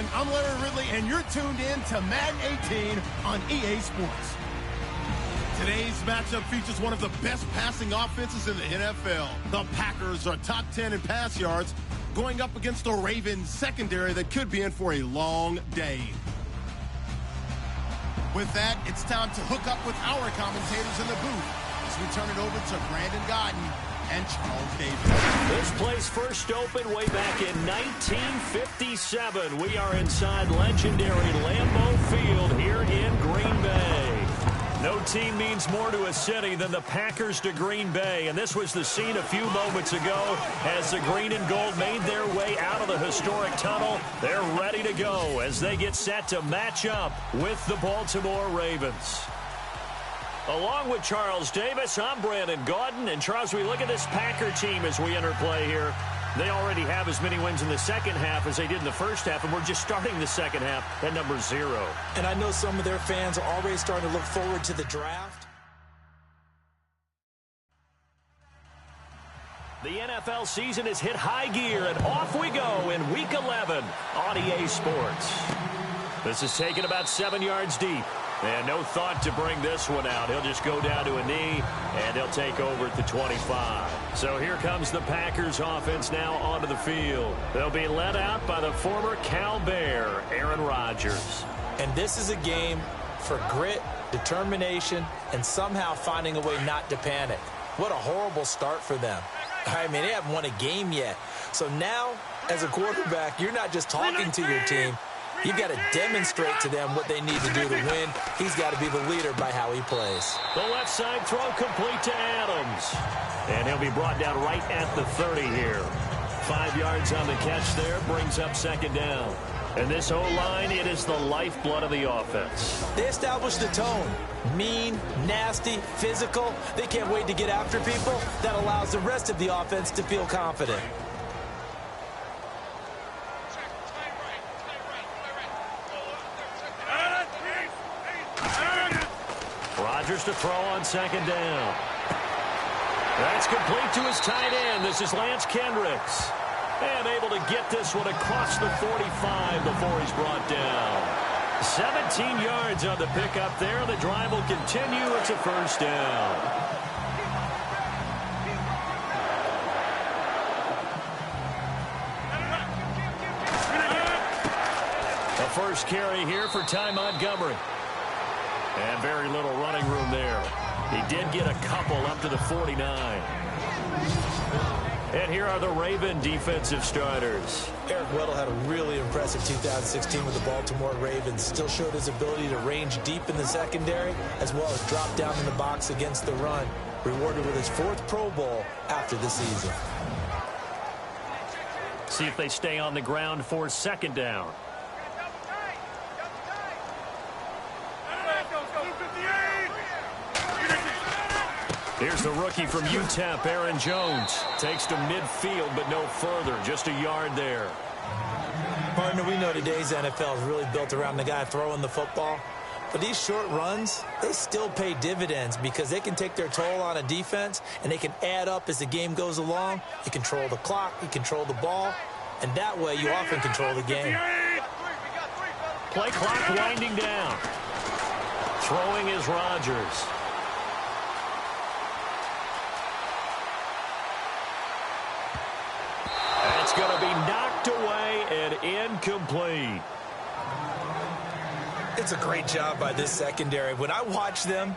everyone. I'm Larry Ridley, and you're tuned in to Madden 18 on EA Sports. Today's matchup features one of the best passing offenses in the NFL. The Packers are top 10 in pass yards, going up against the Ravens secondary that could be in for a long day. With that, it's time to hook up with our commentators in the booth as we turn it over to Brandon Gaudin and Charles Davis. This place first opened way back in 1957. We are inside legendary Lambeau Field here in Green Bay. No team means more to a city than the Packers to Green Bay, and this was the scene a few moments ago as the green and gold made their way out of the historic tunnel. They're ready to go as they get set to match up with the Baltimore Ravens. Along with Charles Davis, I'm Brandon Gaudin. And Charles, we look at this Packer team as we enter play here. They already have as many wins in the second half as they did in the first half, and we're just starting the second half at number 0. And I know some of their fans are already starting to look forward to the draft. The NFL season has hit high gear, and off we go in Week 11 on EA Sports. This is taken about 7 yards deep. And no thought to bring this one out. He'll just go down to a knee, and he'll take over at the 25. So here comes the Packers offense now onto the field. They'll be led out by the former Cal Bear, Aaron Rodgers. And this is a game for grit, determination, and somehow finding a way not to panic. What a horrible start for them. I mean, they haven't won a game yet. So now, as a quarterback, you're not just talking to your team. You've got to demonstrate to them what they need to do to win. He's got to be the leader by how he plays. The left side throw complete to Adams. And he'll be brought down right at the 30 here. 5 yards on the catch there, brings up second down. And this O-line, it is the lifeblood of the offense. They established the tone. Mean, nasty, physical. They can't wait to get after people. That allows the rest of the offense to feel confident. Rodgers to throw on second down. That's complete to his tight end. This is Lance Kendricks. And able to get this one across the 45 before he's brought down. 17 yards on the pickup there. The drive will continue. It's a first down. The first carry here for Ty Montgomery. And very little running room there. He did get a couple up to the 49. And here are the Raven defensive starters. Eric Weddle had a really impressive 2016 with the Baltimore Ravens. Still showed his ability to range deep in the secondary, as well as drop down in the box against the run. Rewarded with his 4th Pro Bowl after the season. See if they stay on the ground for second down. Here's the rookie from UTEP, Aaron Jones. Takes to midfield, but no further. Just a yard there. Partner, we know today's NFL is really built around the guy throwing the football. But these short runs, they still pay dividends because they can take their toll on a defense, and they can add up as the game goes along. You control the clock, you control the ball, and that way you often control the game. Play clock winding down. Throwing is Rodgers. It's going to be knocked away and incomplete. It's a great job by this secondary. When I watch them,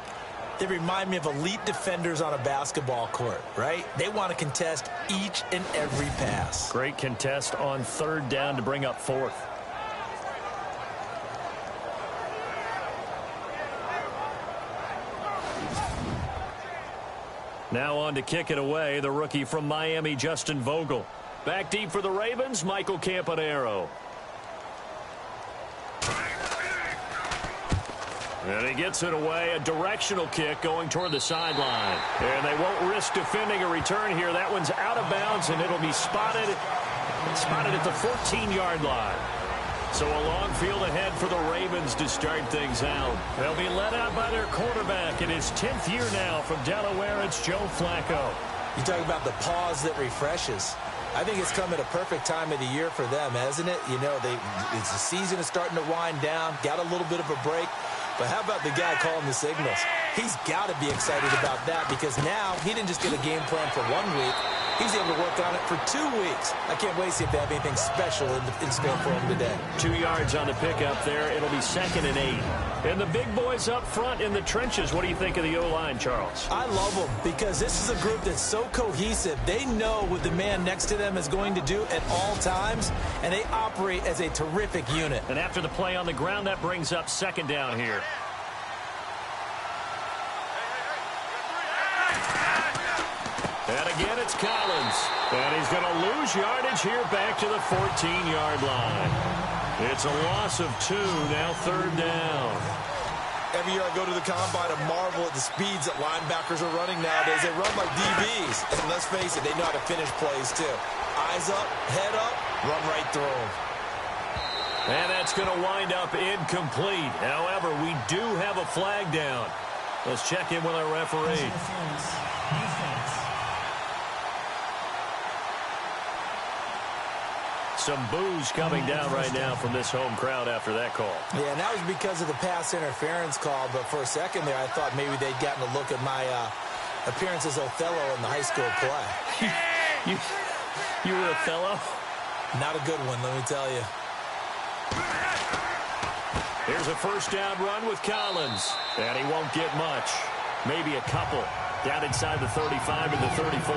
they remind me of elite defenders on a basketball court, right? They want to contest each and every pass. Great contest on third down to bring up 4th. Now on to kick it away, the rookie from Miami, Justin Vogel. Back deep for the Ravens, Michael Campanaro. And he gets it away, a directional kick going toward the sideline. And they won't risk defending a return here. That one's out of bounds, and it'll be spotted at the 14-yard line. So a long field ahead for the Ravens to start things out. They'll be led out by their quarterback in his 10th year now from Delaware. It's Joe Flacco. You talk about the pause that refreshes. I think it's come at a perfect time of the year for them, hasn't it? You know, the season is starting to wind down, got a little bit of a break. But how about the guy calling the signals? He's got to be excited about that because now he didn't just get a game plan for 1 week. He's able to work on it for 2 weeks. I can't wait to see if they have anything special in store for him today. 2 yards on the pickup there. It'll be 2nd and 8. And the big boys up front in the trenches. What do you think of the O-line, Charles? I love them because this is a group that's so cohesive. They know what the man next to them is going to do at all times, and they operate as a terrific unit. And after the play on the ground, that brings up 2nd down here. And again, it's Collins. And he's going to lose yardage here back to the 14-yard line. It's a loss of 2, now 3rd down. Every year I go to the combine and marvel at the speeds that linebackers are running nowadays. They run like DBs. And let's face it, they know how to finish plays too. Eyes up, head up, run right through them. And that's going to wind up incomplete. However, we do have a flag down. Let's check in with our referee. Some boos coming down right now from this home crowd after that call. Yeah, and that was because of the pass interference call. But for a second there, I thought maybe they'd gotten a look at my appearance as Othello in the high school play. You were Othello? Not a good one, let me tell you. Here's a 1st down run with Collins. And he won't get much. Maybe a couple. Down inside the 35 and the 34.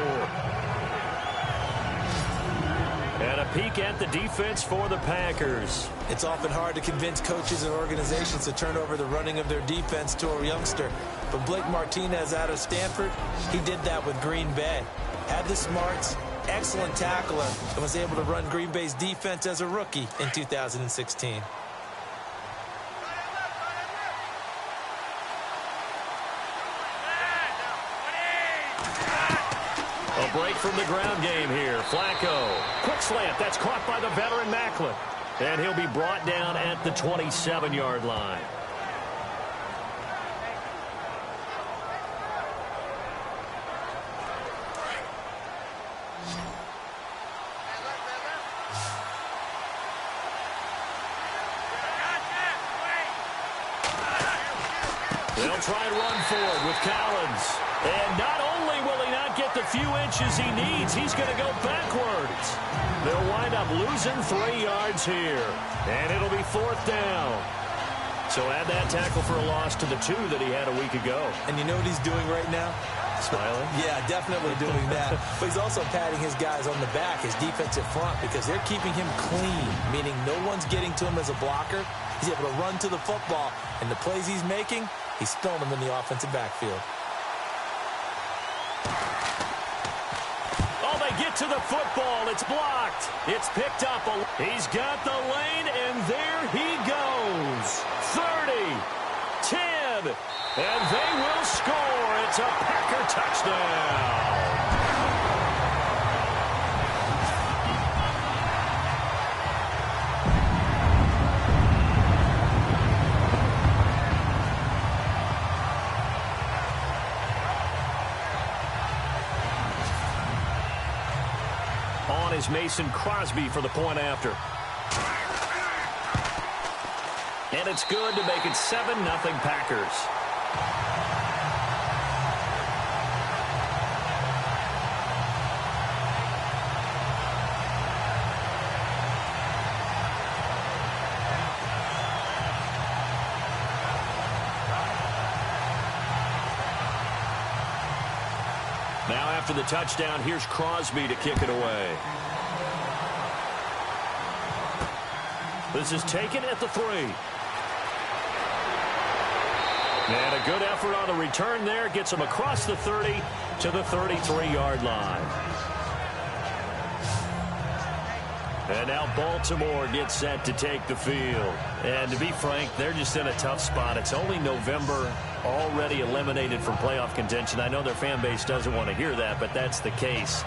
And a peek at the defense for the Packers. It's often hard to convince coaches and organizations to turn over the running of their defense to a youngster. But Blake Martinez out of Stanford, he did that with Green Bay. Had the smarts, excellent tackler, and was able to run Green Bay's defense as a rookie in 2016. A break from the ground game here. Flacco. Quick slant. That's caught by the veteran Macklin. And he'll be brought down at the 27-yard line. They'll try and run forward with Collins. And not only will he not get the few inches he needs, he's going to go backwards. They'll wind up losing 3 yards here. And it'll be 4th down. So add that tackle for a loss to the 2 that he had a week ago. And you know what he's doing right now? Smiling? Yeah, definitely doing that. But he's also patting his guys on the back, his defensive front, because they're keeping him clean, meaning no one's getting to him as a blocker. He's able to run to the football, and the plays he's making, he's throwing them in the offensive backfield. Oh, they get to the football. It's blocked. It's picked up. He's got the lane, and there he goes. 30, 10, and they will score. It's a Packer touchdown. On is Mason Crosby for the point after. And it's good to make it 7-0 Packers. Now after the touchdown, here's Crosby to kick it away. This is taken at the 3. And a good effort on the return there. Gets him across the 30 to the 33-yard line. And now Baltimore gets set to take the field. And to be frank, they're just in a tough spot. It's only November. already eliminated from playoff contention. I know their fan base doesn't want to hear that, but that's the case.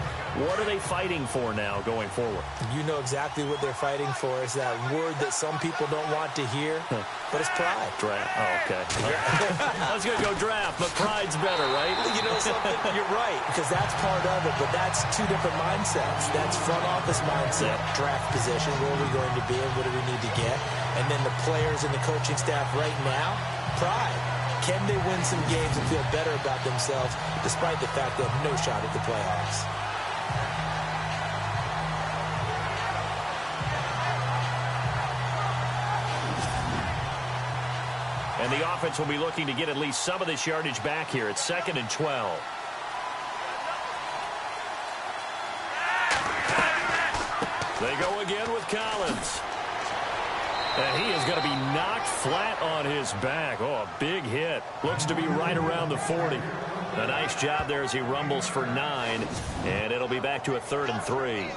What are they fighting for now going forward? You know exactly what they're fighting for. It's that word that some people don't want to hear, but it's pride. Draft. Oh, okay. I was going to go draft, but pride's better, right? You know something? You're right, because that's part of it, but that's two different mindsets. That's front office mindset, draft position, where are we going to be and what do we need to get? And then the players and the coaching staff right now, pride. Can they win some games and feel better about themselves despite the fact they have no shot at the playoffs? And the offense will be looking to get at least some of this yardage back here. It's 2nd and 12. They go again with Collins. And he is going to be knocked flat on his back. Oh, a big hit. Looks to be right around the 40. A nice job there as he rumbles for 9. And it'll be back to a 3rd and 3.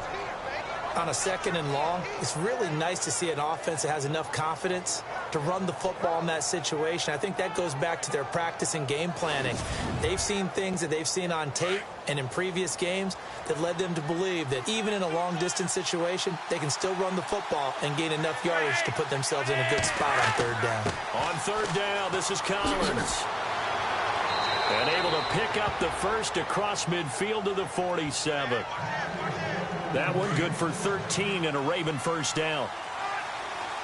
On a 2nd and long, it's really nice to see an offense that has enough confidence to run the football in that situation. I think that goes back to their practice and game planning. They've seen things that they've seen on tape and in previous games that led them to believe that even in a long-distance situation, they can still run the football and gain enough yardage to put themselves in a good spot on 3rd down. On 3rd down, this is Collins. And able to pick up the first across midfield to the 47. That one good for 13 and a Raven first down.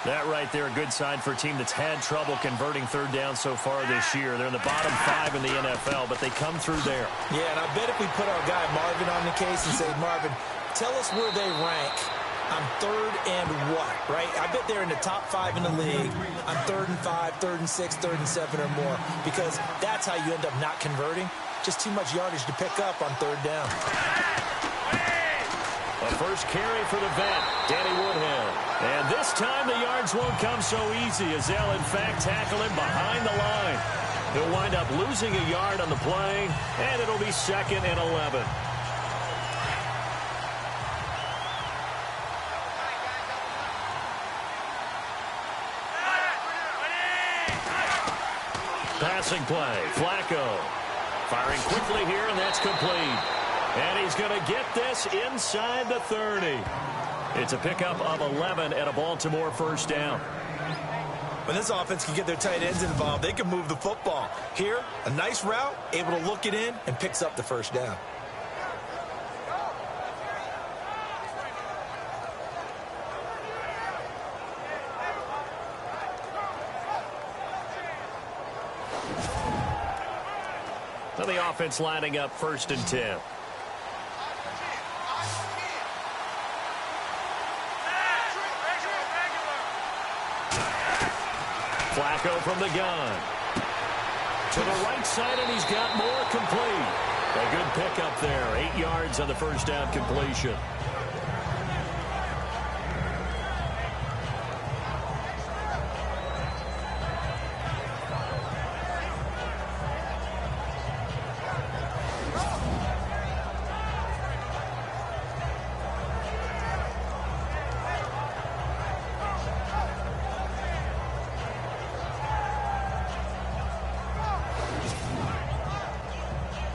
That right there, a good sign for a team that's had trouble converting 3rd down so far this year. They're in the bottom 5 in the NFL, but they come through there. Yeah, and I bet if we put our guy Marvin on the case and say, Marvin, tell us where they rank on 3rd and what, right? I bet they're in the top 5 in the league on 3rd and 5, 3rd and 6, 3rd and 7 or more, because that's how you end up not converting. Just too much yardage to pick up on 3rd down. A first carry for the vet, Danny Woodhead. And this time the yards won't come so easy as they'll, in fact, tackle him behind the line. He'll wind up losing a yard on the play, and it'll be 2nd and 11. Passing play, Flacco. Firing quickly here, and that's complete. And he's going to get this inside the 30. It's a pickup of 11 at a Baltimore first down. When this offense can get their tight ends involved, they can move the football. Here, a nice route, able to look it in, and picks up the first down. So the offense lining up 1st and 10. Flacco from the gun. To the right side, and he's got more complete. A good pickup there. 8 yards on the first down completion.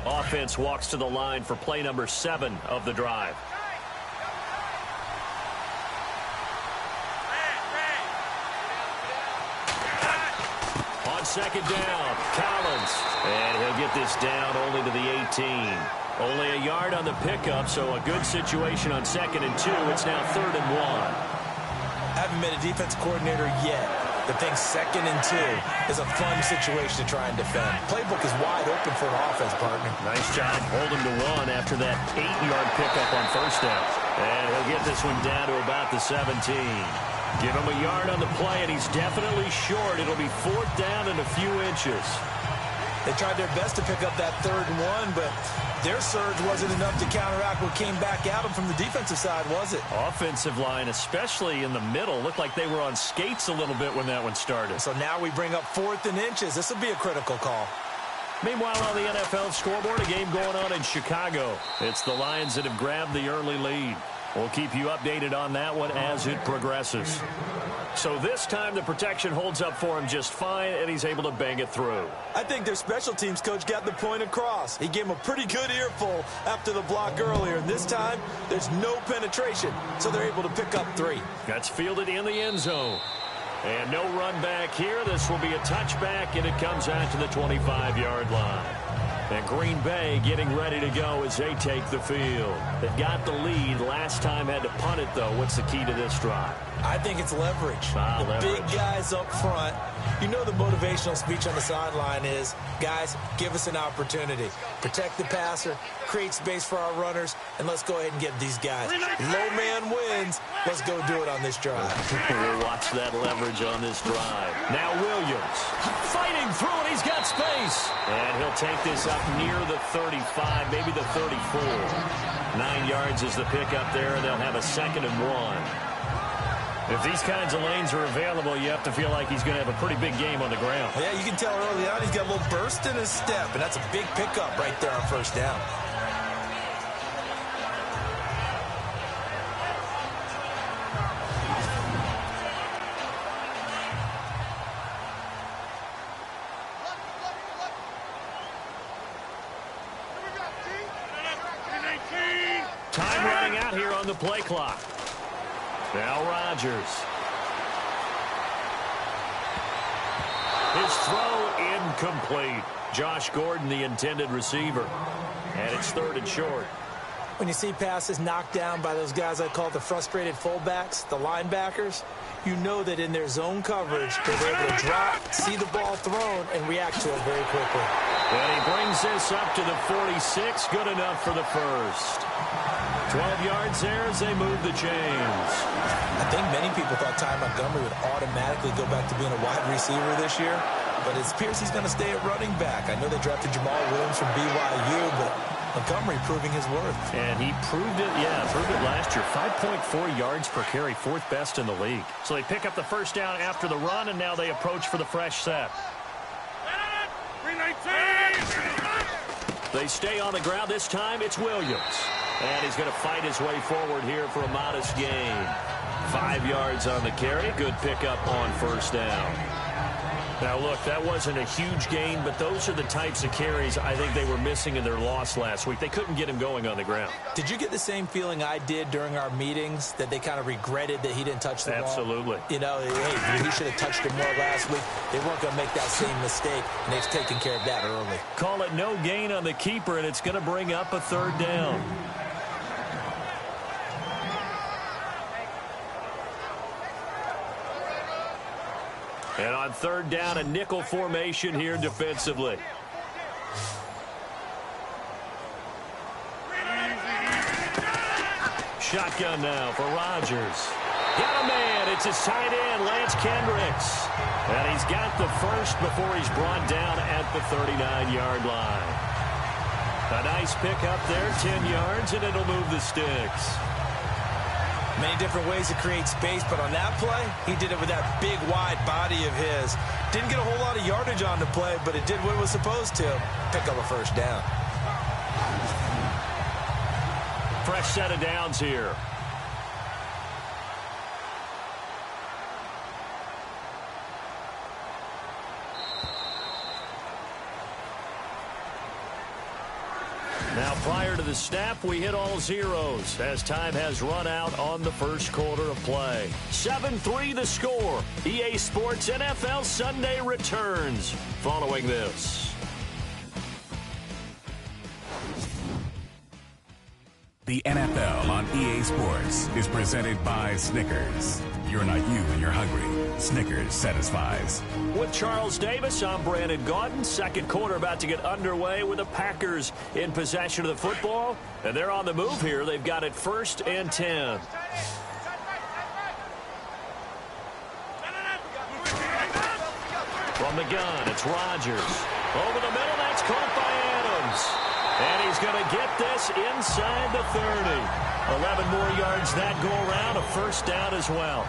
Offense walks to the line for play number 7 of the drive. On 2nd down, Collins. And he'll get this down only to the 18. Only a yard on the pickup, so a good situation on 2nd and 2. It's now 3rd and 1. Haven't been a defense coordinator yet. The thing 2nd and 2 is a fun situation to try and defend. Playbook is wide open for an offense, partner. Nice job holding to 1 after that 8-yard pickup on first down. And he'll get this one down to about the 17. Give him a yard on the play, and he's definitely short. It'll be 4th down and a few inches. They tried their best to pick up that 3rd and 1, but their surge wasn't enough to counteract what came back at them from the defensive side, was it? Offensive line, especially in the middle, looked like they were on skates a little bit when that one started. So now we bring up 4th and inches. This will be a critical call. Meanwhile, on the NFL scoreboard, a game going on in Chicago. It's the Lions that have grabbed the early lead. We'll keep you updated on that one as it progresses. So this time the protection holds up for him just fine, and he's able to bang it through. I think their special teams coach got the point across. He gave him a pretty good earful after the block earlier, and this time there's no penetration, so they're able to pick up 3. That's fielded in the end zone. And no run back here. This will be a touchback, and it comes out to the 25-yard line. And Green Bay getting ready to go as they take the field. They got the lead. Last time had to punt it, though. What's the key to this drive? I think it's leverage. Leverage. Big guys up front. You know the motivational speech on the sideline is, guys, give us an opportunity. Protect the passer, create space for our runners, and let's go ahead and get these guys. Low man wins. Let's go do it on this drive. We'll watch that leverage on this drive. Now Williams fighting through it. He's got space. And he'll take this up near the 35, maybe the 34. 9 yards is the pickup there, and they'll have a 2nd and 1. If these kinds of lanes are available, you have to feel like he's going to have a pretty big game on the ground. Yeah, you can tell early on he's got a little burst in his step, and that's a big pickup right there on 1st down. Time running out here on the play clock. Now Rodgers. His throw incomplete. Josh Gordon, the intended receiver. And it's 3rd and short. When you see passes knocked down by those guys I call the frustrated fullbacks, the linebackers, you know that in their zone coverage, they're able to drop, see the ball thrown, and react to it very quickly. And he brings this up to the 46. Good enough for the first. 12 yards there as they move the chains. I think many people thought Ty Montgomery would automatically go back to being a wide receiver this year, but it appears he's going to stay at running back. I know they drafted Jamal Williams from BYU, but Montgomery proving his worth. And he proved it, proved it last year. 5.4 yards per carry, 4th best in the league. So they pick up the 1st down after the run, and now they approach for the fresh set. They stay on the ground. This time it's Williams. And he's going to fight his way forward here for a modest gain. 5 yards on the carry. Good pickup on 1st down. Now, look, that wasn't a huge gain, but those are the types of carries I think they were missing in their loss last week. They couldn't get him going on the ground. Did you get the same feeling I did during our meetings, that they kind of regretted that he didn't touch the ball? Absolutely. You know, hey, he should have touched it more last week. They weren't going to make that same mistake, and they've taken care of that early. Call it no gain on the keeper, and it's going to bring up a 3rd down. And on 3rd down, a nickel formation here defensively. Shotgun now for Rodgers. Got a man. It's his tight end, Lance Kendricks. And he's got the first before he's brought down at the 39-yard line. A nice pickup there, 10 yards, and it'll move the sticks. Many different ways to create space, but on that play, he did it with that big, wide body of his. Didn't get a whole lot of yardage on the play, but it did what it was supposed to. Pick up a 1st down. Fresh set of downs here. Now, prior to the snap, we hit all zeros as time has run out on the 1st quarter of play. 7-3 the score. EA Sports NFL Sunday returns following this. The NFL on EA Sports is presented by Snickers. You're not you when you're hungry. Snickers satisfies. With Charles Davis, I'm Brandon Gaudin. 2nd quarter about to get underway with the Packers in possession of the football. And they're on the move here. They've got it 1st and 10. From the gun, it's Rodgers. Over the middle, that's caught by Adams. And he's going to get this inside the 30. 11 more yards that go around, a 1st down as well.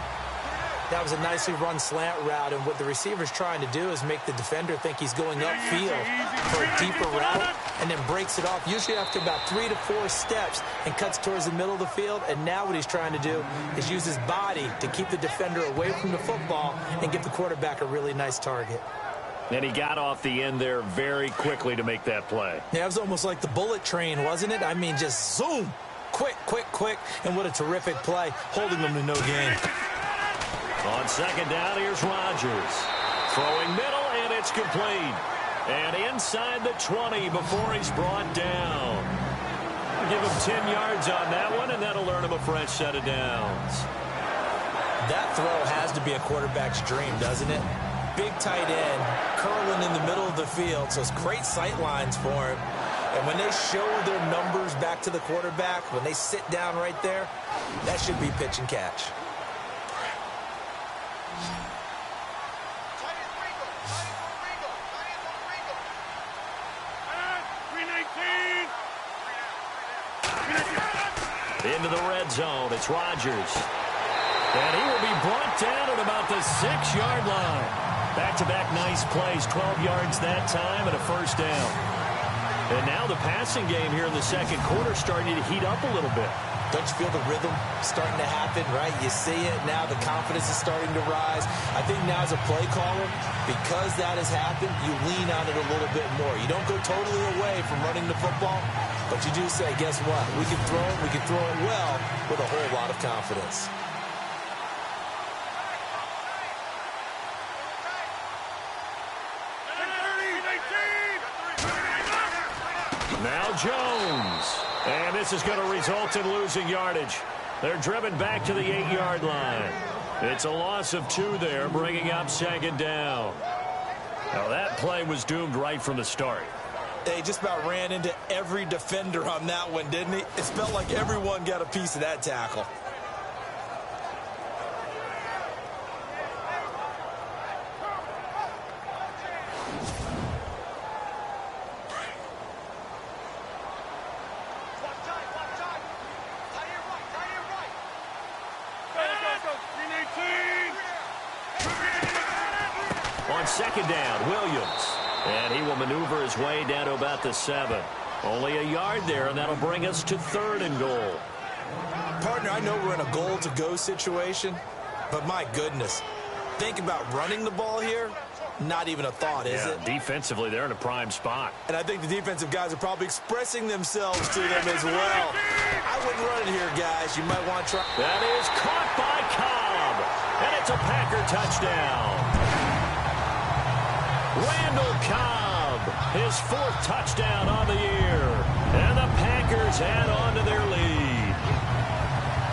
That was a nicely run slant route, and what the receiver's trying to do is make the defender think he's going upfield for a deeper route and then breaks it off, usually after about 3 to 4 steps, and cuts towards the middle of the field. And now what he's trying to do is use his body to keep the defender away from the football and give the quarterback a really nice target. And he got off the end there very quickly to make that play. Yeah, it was almost like the bullet train, wasn't it? I mean, just zoom, quick, quick, quick, and what a terrific play, holding them to no gain. On second down, here's Rodgers. Throwing middle, and it's complete. And inside the 20 before he's brought down. I'll give him 10 yards on that one, and that'll earn him a fresh set of downs. That throw has to be a quarterback's dream, doesn't it? Big tight end, curling in the middle of the field, so it's great sight lines for him. And when they show their numbers back to the quarterback, when they sit down right there, that should be pitch and catch. Into the red zone, it's Rodgers. And he will be brought down at about the 6-yard line. Back-to-back nice plays, 12 yards that time and a first down. And now the passing game here in the second quarter starting to heat up a little bit. Don't you feel the rhythm starting to happen, right? You see it now, the confidence is starting to rise. I think now as a play caller, because that has happened, you lean on it a little bit more. You don't go totally away from running the football, but you do say, guess what? We can throw it well with a whole lot of confidence. Now Jones. And this is going to result in losing yardage. They're driven back to the 8-yard line. It's a loss of 2 there, bringing up second down. Now that play was doomed right from the start. They just about ran into every defender on that one, didn't he? It felt like everyone got a piece of that tackle. On second down, Williams. And he will maneuver his way down to about the 7. Only a yard there, and that'll bring us to 3rd and goal. Partner, I know we're in a goal-to-go situation, but my goodness, think about running the ball here. Not even a thought, is it? Defensively, they're in a prime spot. And I think the defensive guys are probably expressing themselves to them as well. I wouldn't run it here, guys. You might want to try. That is caught by Cobb. And it's a Packer touchdown. Randall Cobb, his 4th touchdown on the year. And the Packers add on to their lead.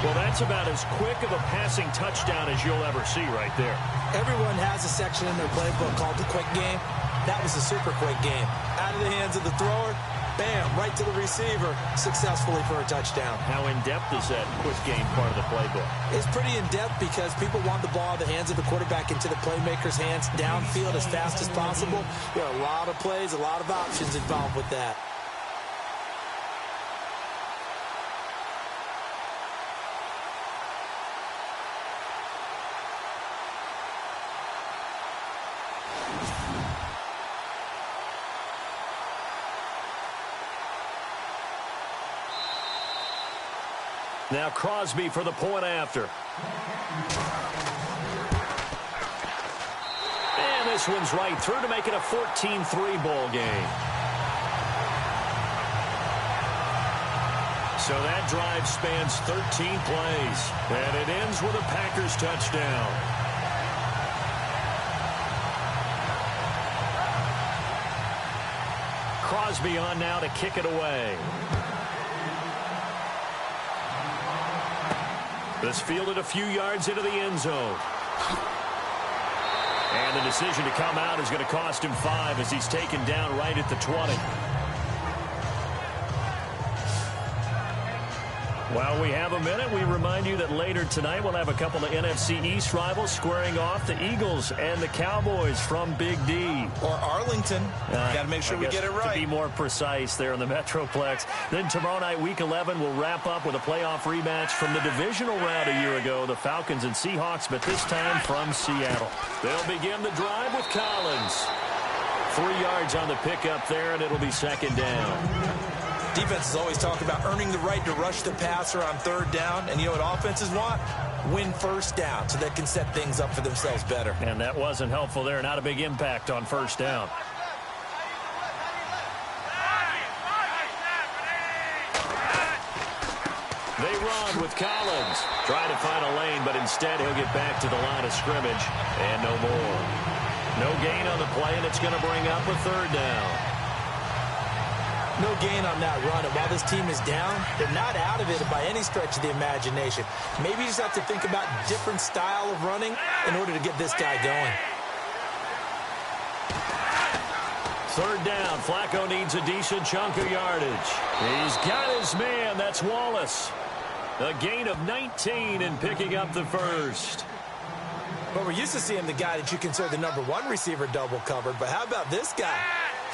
Well, that's about as quick of a passing touchdown as you'll ever see right there. Everyone has a section in their playbook called the quick game. That was the super quick game. Out of the hands of the thrower, bam, right to the receiver, successfully for a touchdown. How in-depth is that quick game part of the playbook? It's pretty in-depth because people want the ball in the hands of the quarterback into the playmaker's hands downfield as fast as possible. There are a lot of plays, a lot of options involved with that. Now Crosby for the point after. And this one's right through to make it a 14-3 ball game. So that drive spans 13 plays. And it ends with a Packers touchdown. Crosby on now to kick it away. This fielded a few yards into the end zone. And the decision to come out is going to cost him 5 as he's taken down right at the 20. While we have a minute, we remind you that later tonight we'll have a couple of NFC East rivals squaring off, the Eagles and the Cowboys from Big D. Or Arlington. Got to make sure we get it right. To be more precise there in the Metroplex. Then tomorrow night, Week 11, we'll wrap up with a playoff rematch from the divisional round a year ago, the Falcons and Seahawks, but this time from Seattle. They'll begin the drive with Collins. 3 yards on the pickup there, and it'll be second down. Defenses always talk about earning the right to rush the passer on third down. And you know what offenses want? Win first down so they can set things up for themselves better. And that wasn't helpful there. Not a big impact on first down. They run with Collins. Trying to find a lane, but instead he'll get back to the line of scrimmage. And no more. No gain on the play, and it's going to bring up a third down. No gain on that run, and while this team is down, they're not out of it by any stretch of the imagination. Maybe you just have to think about different style of running in order to get this guy going. Third down. Flacco needs a decent chunk of yardage. He's got his man. That's Wallace. A gain of 19 and picking up the first. Well, we're used to seeing the guy that you consider the number one receiver double covered, but how about this guy?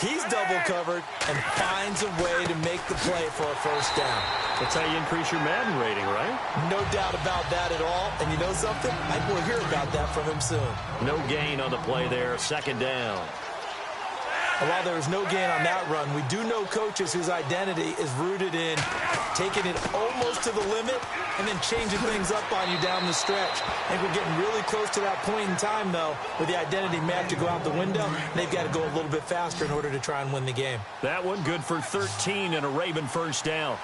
He's double covered and finds a way to make the play for a first down. That's how you increase your Madden rating, right? No doubt about that at all. And you know something? I will hear about that from him soon. No gain on the play there. Second down. And while there was no gain on that run, we do know coaches whose identity is rooted in taking it almost to the limit and then changing things up on you down the stretch. I think we're getting really close to that point in time, though, where the identity may have to go out the window. They've got to go a little bit faster in order to try and win the game. That one good for 13 and a Raven first down.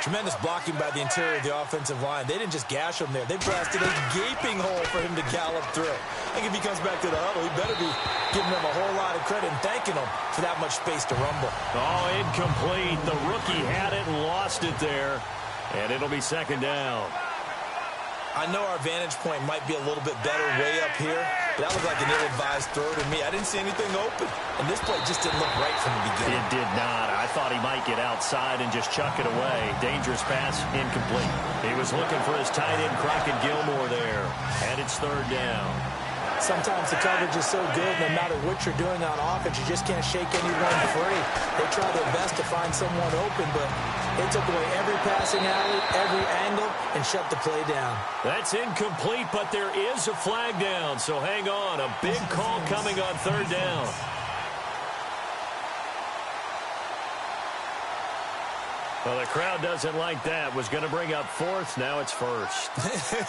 Tremendous blocking by the interior of the offensive line. They didn't just gash him there. They blasted a gaping hole for him to gallop through. I think if he comes back to the huddle, he better be giving them a whole lot of credit and thanking them for that much space to rumble. Oh, incomplete. The rookie had it and lost it there. And it'll be second down. I know our vantage point might be a little bit better way up here, but that looked like an ill-advised throw to me. I didn't see anything open, and this play just didn't look right from the beginning. It did not. I thought he might get outside and just chuck it away. Dangerous pass, incomplete. He was looking for his tight end, Crockett Gilmore there, and it's third down. Sometimes the coverage is so good, no matter what you're doing on offense, you just can't shake anyone free. They try their best to find someone open, but they took away every passing alley, every angle, and shut the play down. That's incomplete, but there is a flag down, so hang on. A big call coming on third down. Well, the crowd doesn't like that. Was going to bring up fourth. Now it's first.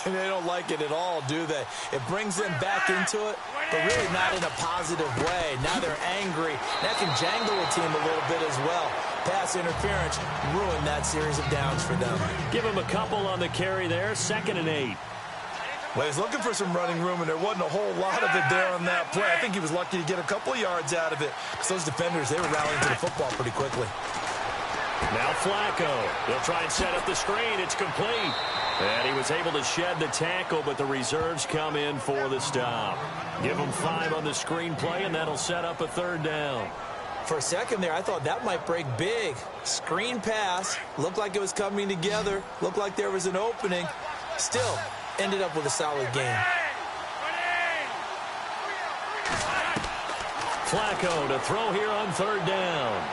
They don't like it at all, do they? It brings them back into it, but really not in a positive way. Now they're angry. That can jangle a team a little bit as well. Pass interference ruined that series of downs for them. Give him a couple on the carry there. 2nd and 8. Well, he's looking for some running room, and there wasn't a whole lot of it there on that play. I think he was lucky to get a couple of yards out of it, because those defenders, they were rallying to the football pretty quickly. Now Flacco. They'll try and set up the screen. It's complete. And he was able to shed the tackle, but the reserves come in for the stop. Give him 5 on the screen play, and that'll set up a third down. For a second there, I thought that might break big. Screen pass. Looked like it was coming together. Looked like there was an opening. Still, ended up with a solid game. Flacco to throw here on third down.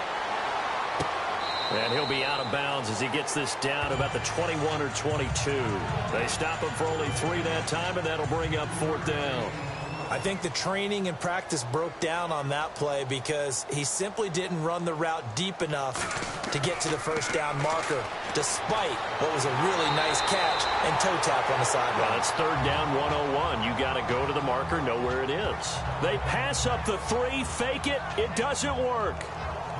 And he'll be out of bounds as he gets this down to about the 21 or 22. They stop him for only 3 that time, and that'll bring up fourth down. I think the training and practice broke down on that play because he simply didn't run the route deep enough to get to the first down marker, despite what was a really nice catch and toe tap on the sideline. Well, it's third down 101. You got to go to the marker, know where it is. They pass up the 3, fake it. It doesn't work.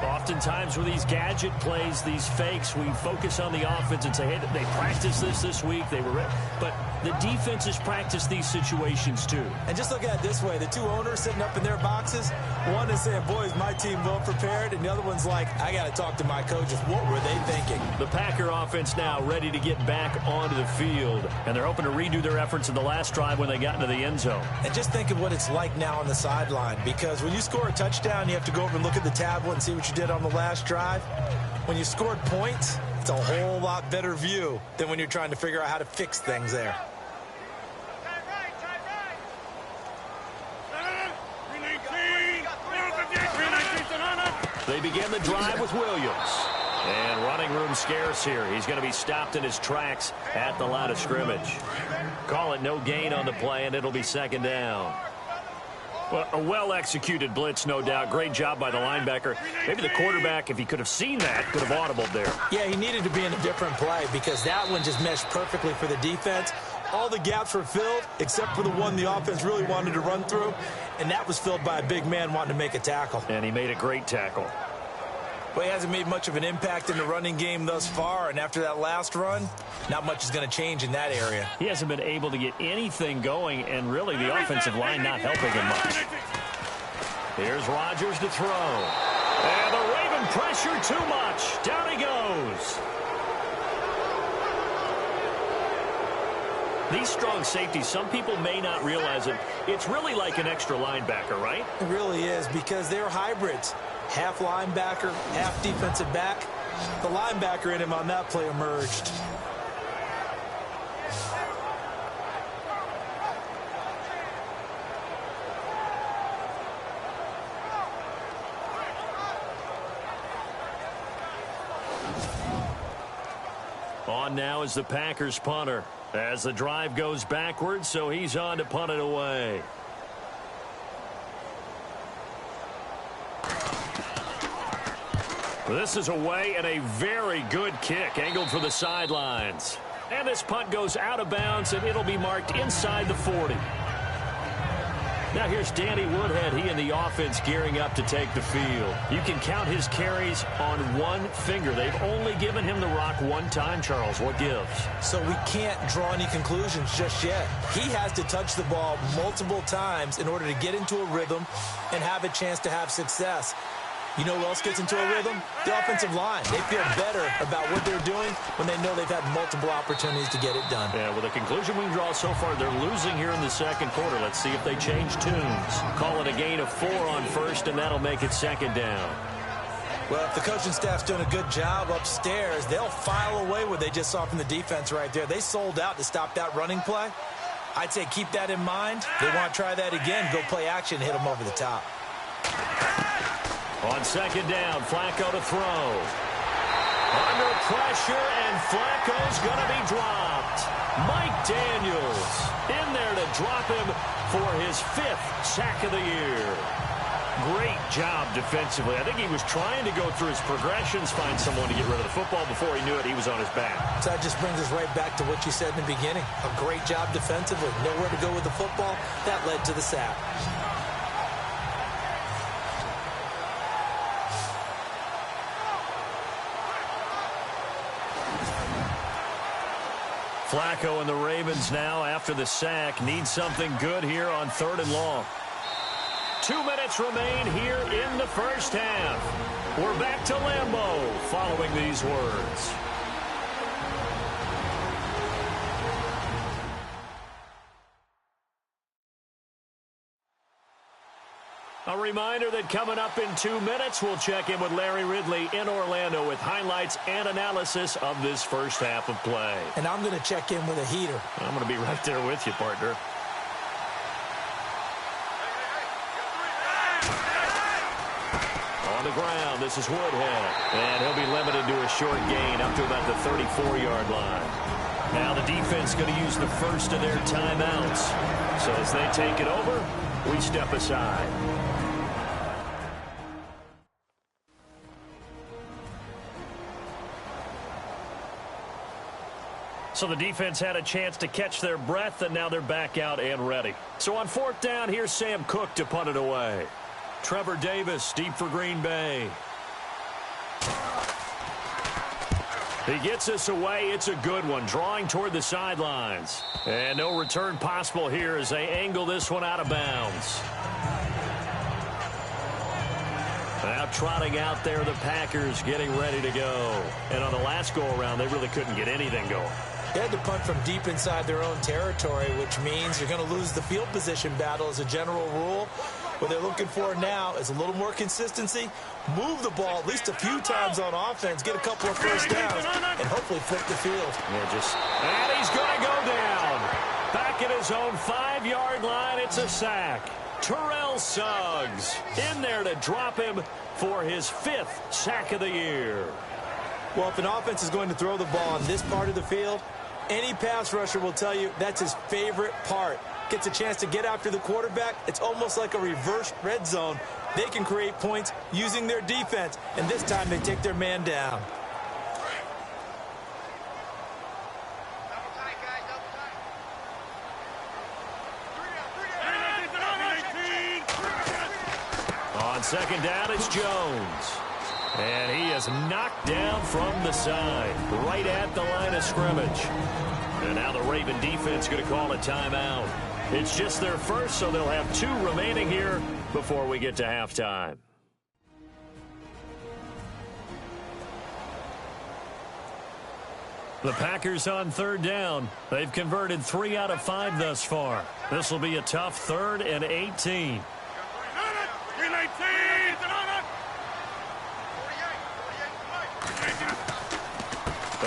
Oftentimes with these gadget plays, these fakes, we focus on the offense and say, hey, they practiced this week. They were ready. But the defenses practice these situations too. And just look at it this way. The 2 owners sitting up in their boxes, one is saying, boys, my team well prepared. And the other one's like, I got to talk to my coaches. What were they thinking? The Packer offense now ready to get back onto the field. And they're hoping to redo their efforts in the last drive when they got into the end zone. And just think of what it's like now on the sideline. Because when you score a touchdown, you have to go over and look at the tablet and see what you did on the last drive. When you scored points, It's a whole lot better view than when you're trying to figure out how to fix things there. They begin the drive with Williams. And running room scarce here. He's going to be stopped in his tracks at the line of scrimmage. Call it no gain on the play, and it'll be second down. Well, a well-executed blitz, no doubt. Great job by the linebacker. Maybe the quarterback, if he could have seen that, could have audibled there. Yeah, he needed to be in a different play because that one just meshed perfectly for the defense. All the gaps were filled except for the one the offense really wanted to run through, and that was filled by a big man wanting to make a tackle. And he made a great tackle. Well, he hasn't made much of an impact in the running game thus far, and after that last run, not much is going to change in that area. He hasn't been able to get anything going, and really the offensive line not helping him much. Here's Rodgers to throw. And the Raven pressure too much. Down he goes. These strong safeties, some people may not realize it. It's really like an extra linebacker, right? It really is because they're hybrids. Half linebacker, half defensive back. The linebacker in him on that play emerged. On now is the Packers punter. As the drive goes backwards, so he's on to punt it away. This is away and a very good kick, angled for the sidelines. And this punt goes out of bounds, and it'll be marked inside the 40. Now here's Danny Woodhead, he and the offense gearing up to take the field. You can count his carries on one finger. They've only given him the rock one time, Charles. What gives? So we can't draw any conclusions just yet. He has to touch the ball multiple times in order to get into a rhythm and have a chance to have success. You know who else gets into a rhythm? The offensive line. They feel better about what they're doing when they know they've had multiple opportunities to get it done. Yeah, well, the conclusion we draw so far, they're losing here in the second quarter. Let's see if they change tunes. Call it a gain of 4 on first, and that'll make it second down. Well, if the coaching staff's doing a good job upstairs, they'll file away what they just saw from the defense right there. They sold out to stop that running play. I'd say keep that in mind. They want to try that again, go play action, hit them over the top. On second down, Flacco to throw. Under pressure, and Flacco's going to be dropped. Mike Daniels in there to drop him for his 5th sack of the year. Great job defensively. I think he was trying to go through his progressions, find someone to get rid of the football. Before he knew it, he was on his back. So that just brings us right back to what you said in the beginning. A great job defensively. Nowhere to go with the football. That led to the sack. Flacco and the Ravens now, after the sack, need something good here on 3rd and long. 2 minutes remain here in the first half. We're back to Lambeau following these words. A reminder that coming up in 2 minutes, we'll check in with Larry Ridley in Orlando with highlights and analysis of this first half of play. And I'm going to check in with a heater. I'm going to be right there with you, partner. On the ground, this is Woodhead. And he'll be limited to a short gain up to about the 34-yard line. Now the defense going to use the first of their timeouts. So as they take it over, we step aside. So the defense had a chance to catch their breath, and now they're back out and ready. So on 4th down, here's Sam Cook to punt it away. Trevor Davis deep for Green Bay. He gets us away. It's a good one, drawing toward the sidelines. And no return possible here as they angle this one out of bounds. Now trotting out there, the Packers getting ready to go. And on the last go-around, they really couldn't get anything going. They had to punt from deep inside their own territory, which means you're going to lose the field position battle as a general rule. What they're looking for now is a little more consistency, move the ball at least a few times on offense, get a couple of first downs, and hopefully flip the field. And he's going to go down. Back at his own 5-yard line, it's a sack. Terrell Suggs in there to drop him for his 5th sack of the year. Well, if an offense is going to throw the ball on this part of the field, any pass rusher will tell you that's his favorite part. Gets a chance to get after the quarterback. It's almost like a reverse red zone. They can create points using their defense, and this time they take their man down. On second down, it's Jones. And he is knocked down from the side, right at the line of scrimmage. And now the Raven defense going to call a timeout. It's just their first, so they'll have 2 remaining here before we get to halftime. The Packers on third down. They've converted 3 out of 5 thus far. This will be a tough 3rd and 18.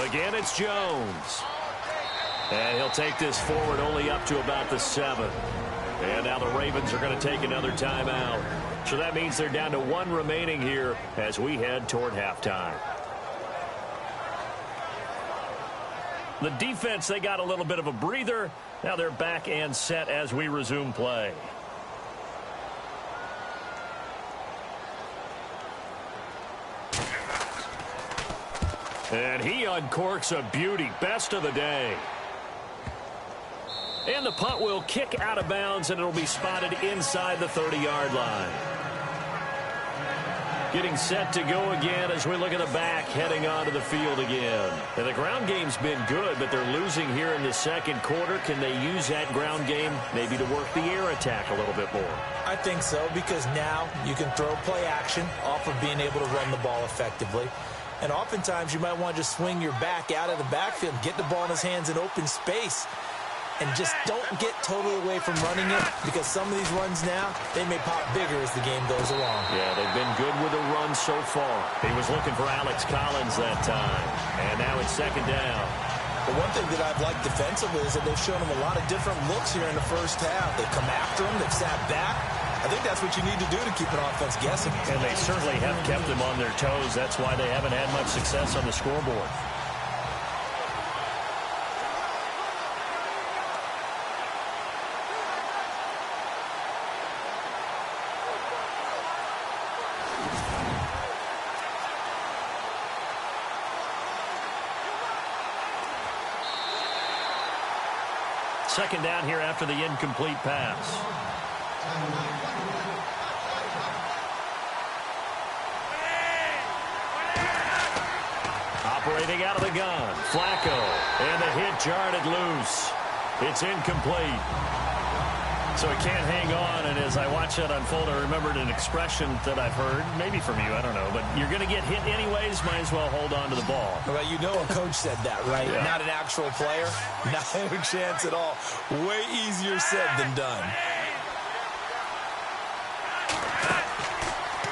Again, it's Jones. And he'll take this forward only up to about the 7. And now the Ravens are going to take another timeout. So that means they're down to 1 remaining here as we head toward halftime. The defense, they got a little bit of a breather. Now they're back and set as we resume play. And he uncorks a beauty. Best of the day. And the punt will kick out of bounds, and it'll be spotted inside the 30-yard line. Getting set to go again as we look at the back heading onto the field again. And the ground game's been good, but they're losing here in the second quarter. Can they use that ground game maybe to work the air attack a little bit more? I think so, because now you can throw play action off of being able to run the ball effectively. And oftentimes you might want to just swing your back out of the backfield, get the ball in his hands in open space, and just don't get totally away from running it, because some of these runs now, they may pop bigger as the game goes along. Yeah, they've been good with the run so far. He was looking for Alex Collins that time. And now it's second down. The one thing that I've liked defensively is that they've shown him a lot of different looks here in the first half. They've come after him. They've sat back. I think that's what you need to do to keep an offense guessing. And they certainly have kept them on their toes. That's why they haven't had much success on the scoreboard. Second down here after the incomplete pass. Operating out of the gun, Flacco, and the hit jarred loose. It's incomplete. So he can't hang on, and as I watch that unfold, I remembered an expression that I've heard, maybe from you, I don't know, but you're going to get hit anyways, might as well hold on to the ball. Well, you know a coach said that, right? Yeah. Not an actual player. Not a chance at all. Way easier said than done.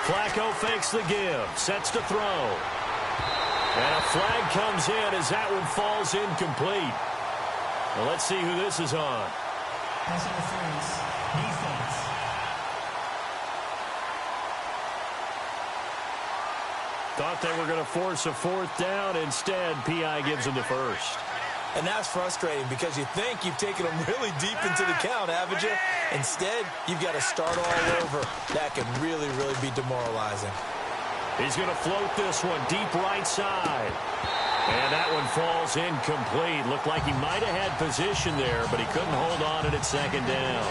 Flacco fakes the give, sets to throw. And a flag comes in as that one falls incomplete. Well, let's see who this is on. Pass interference, defense. Thought they were going to force a 4th down. Instead, P.I. gives them the first. And that's frustrating because you think you've taken them really deep into the count, haven't you? Instead, you've got to start all over. That can really, really be demoralizing. He's going to float this one deep right side. And that one falls incomplete. Looked like he might have had position there, but he couldn't hold on to it at second down.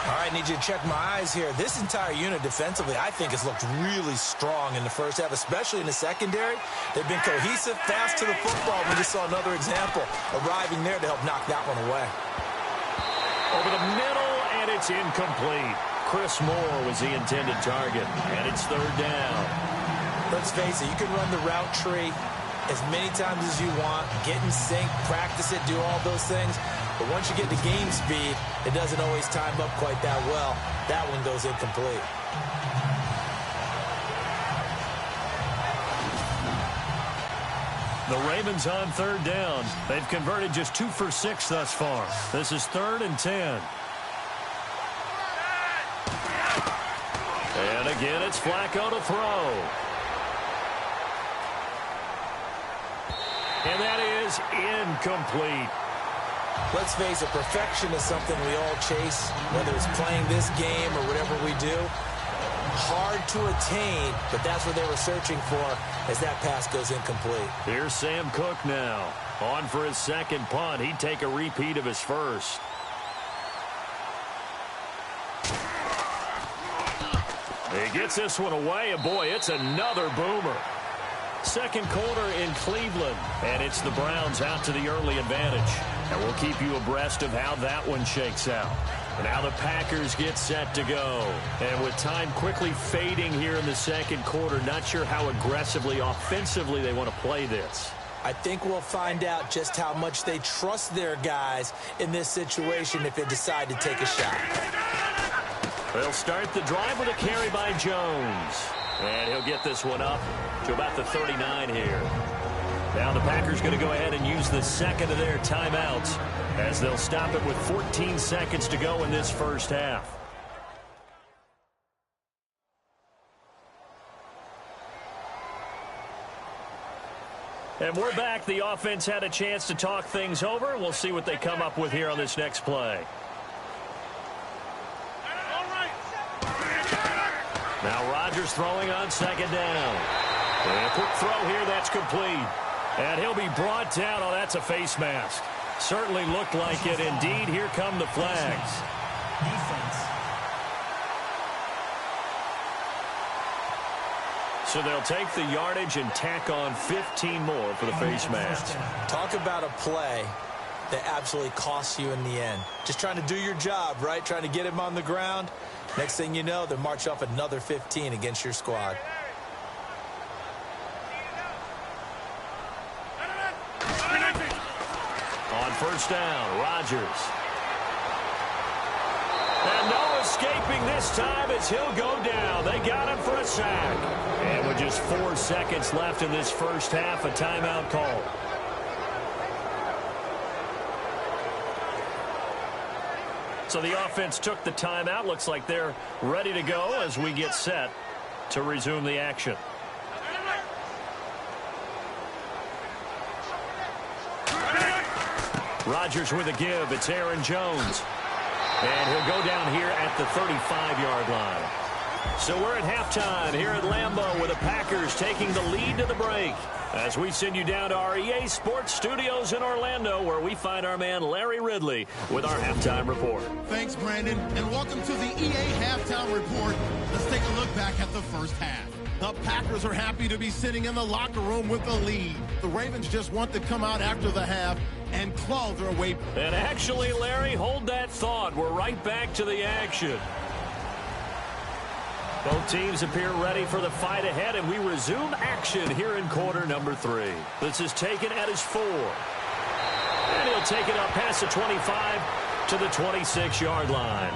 All right, need you to check my eyes here. This entire unit defensively, I think, has looked really strong in the first half, especially in the secondary. They've been cohesive, fast to the football. We just saw another example arriving there to help knock that one away. Over the middle, and it's incomplete. Chris Moore was the intended target, and it's third down. Let's face it, you can run the route tree as many times as you want, get in sync, practice it, do all those things. But once you get to game speed, it doesn't always time up quite that well. That one goes incomplete. The Ravens on third down. They've converted just 2 for 6 thus far. This is 3rd and 10. And again, it's Flacco to throw. And that is incomplete. Let's face it, perfection is something we all chase, whether it's playing this game or whatever we do. Hard to attain, but that's what they were searching for as that pass goes incomplete. Here's Sam Cook now. On for his second punt. He'd take a repeat of his first. He gets this one away, and boy, it's another boomer. Second quarter in Cleveland, and it's the Browns out to the early advantage. And we'll keep you abreast of how that one shakes out. Now the Packers get set to go. And with time quickly fading here in the second quarter, not sure how aggressively, offensively they want to play this. I think we'll find out just how much they trust their guys in this situation if they decide to take a shot. They'll start the drive with a carry by Jones. And he'll get this one up to about the 39 here. Now the Packers going to go ahead and use the second of their timeouts as they'll stop it with 14 seconds to go in this first half. And we're back. The offense had a chance to talk things over. We'll see what they come up with here on this next play. Now Rodgers throwing on second down. And a quick throw here, that's complete. And he'll be brought down. Oh, that's a face mask. Certainly looked like it. Indeed, here come the flags. Defense. So they'll take the yardage and tack on 15 more for the face mask. Talk about a play that absolutely costs you in the end. Just trying to do your job, right? Trying to get him on the ground. Next thing you know, they'll march off another 15 against your squad. On first down, Rodgers. And no escaping this time as he'll go down. They got him for a sack. And with just 4 seconds left in this first half, a timeout call. So the offense took the timeout. Looks like they're ready to go as we get set to resume the action. Rodgers with a give. It's Aaron Jones. And he'll go down here at the 35-yard line. So we're at halftime here at Lambeau with the Packers taking the lead to the break. As we send you down to our EA Sports Studios in Orlando, where we find our man Larry Ridley with our halftime report. Thanks, Brandon, and welcome to the EA Halftime Report. Let's take a look back at the first half. The Packers are happy to be sitting in the locker room with the lead. The Ravens just want to come out after the half and claw their way. And actually, Larry, hold that thought. We're right back to the action. Both teams appear ready for the fight ahead, and we resume action here in quarter number 3. This is taken at his 4. And he'll take it up past the 25 to the 26-yard line.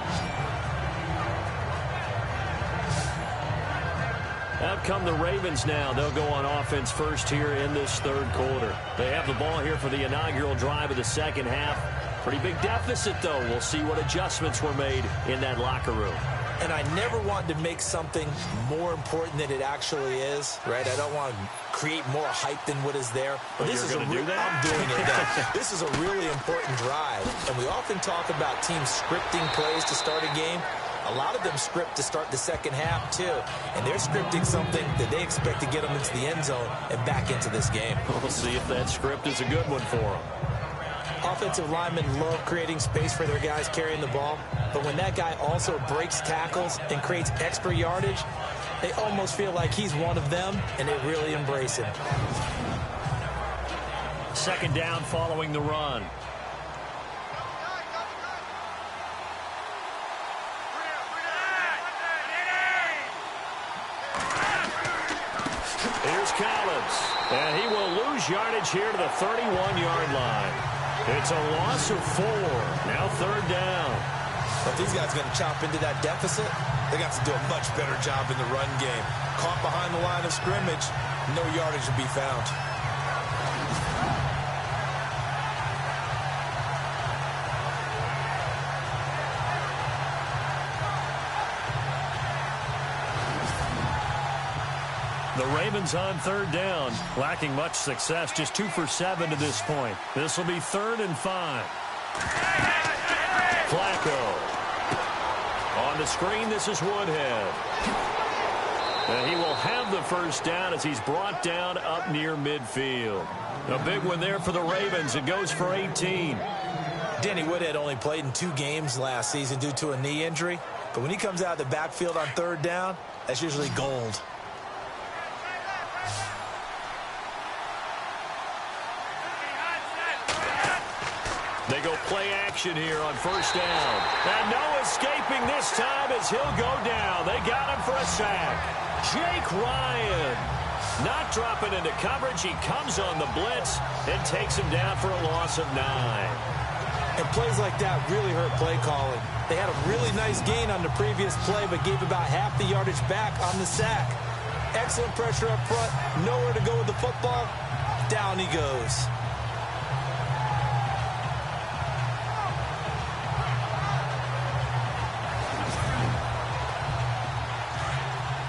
Out come the Ravens now. They'll go on offense first here in this third quarter. They have the ball here for the inaugural drive of the second half. Pretty big deficit, though. We'll see what adjustments were made in that locker room. And I never want to make something more important than it actually is, right? I don't want to create more hype than what is there. But this is I'm doing it now. This is a really important drive. And we often talk about teams scripting plays to start a game. A lot of them script to start the second half, too. And they're scripting something that they expect to get them into the end zone and back into this game. We'll see if that script is a good one for them. Offensive linemen love creating space for their guys carrying the ball. But when that guy also breaks tackles and creates extra yardage, they almost feel like he's one of them, and they really embrace him. Second down following the run. Here's Collins. And he will lose yardage here to the 31-yard line. It's a loss of 4. Now 3rd down. If these guys are going to chop into that deficit, they got to do a much better job in the run game. Caught behind the line of scrimmage, no yardage to be found. The Ravens on 3rd down, lacking much success, just 2 for 7 to this point. This will be 3rd and 5. Flacco. On the screen, this is Woodhead. And he will have the 1st down as he's brought down up near midfield. A big one there for the Ravens. It goes for 18. Danny Woodhead only played in 2 games last season due to a knee injury. But when he comes out of the backfield on 3rd down, that's usually gold. They go play action here on 1st down. And no escaping this time as he'll go down. They got him for a sack. Jake Ryan not dropping into coverage. He comes on the blitz and takes him down for a loss of 9. And plays like that really hurt play calling. They had a really nice gain on the previous play, but gave about half the yardage back on the sack. Excellent pressure up front. Nowhere to go with the football. Down he goes.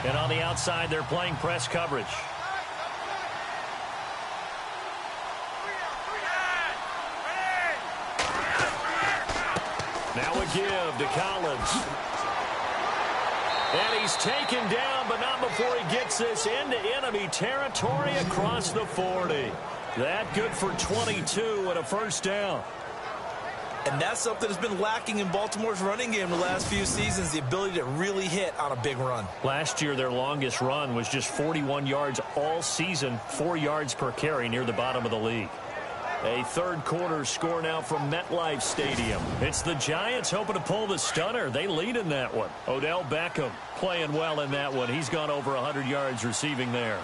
And on the outside, they're playing press coverage. Now a give to Collins. And he's taken down, but not before he gets this into enemy territory across the 40. That good for 22 and a 1st down. And that's something that's been lacking in Baltimore's running game the last few seasons, the ability to really hit on a big run. Last year, their longest run was just 41 yards all season, 4 yards per carry near the bottom of the league. A 3rd quarter score now from MetLife Stadium. It's the Giants hoping to pull the stunner. They lead in that one. Odell Beckham playing well in that one. He's gone over 100 yards receiving there.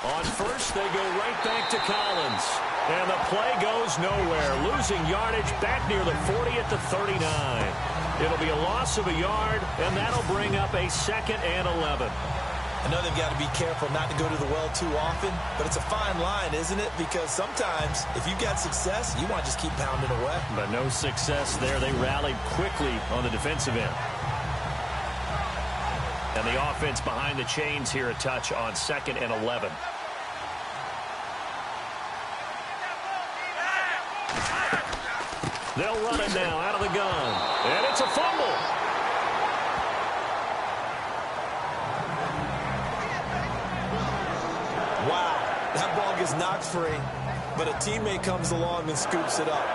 On 1st, they go right back to Collins. And the play goes nowhere. Losing yardage back near the 40 at the 39. It'll be a loss of a yard, and that'll bring up a 2nd and 11. I know they've got to be careful not to go to the well too often, but it's a fine line, isn't it? Because sometimes, if you've got success, you want to just keep pounding away. But no success there. They rallied quickly on the defensive end. And the offense behind the chains here a touch on 2nd and 11. They'll run it now out of the gun. And it's a fumble. Wow, that ball gets knocked free, but a teammate comes along and scoops it up.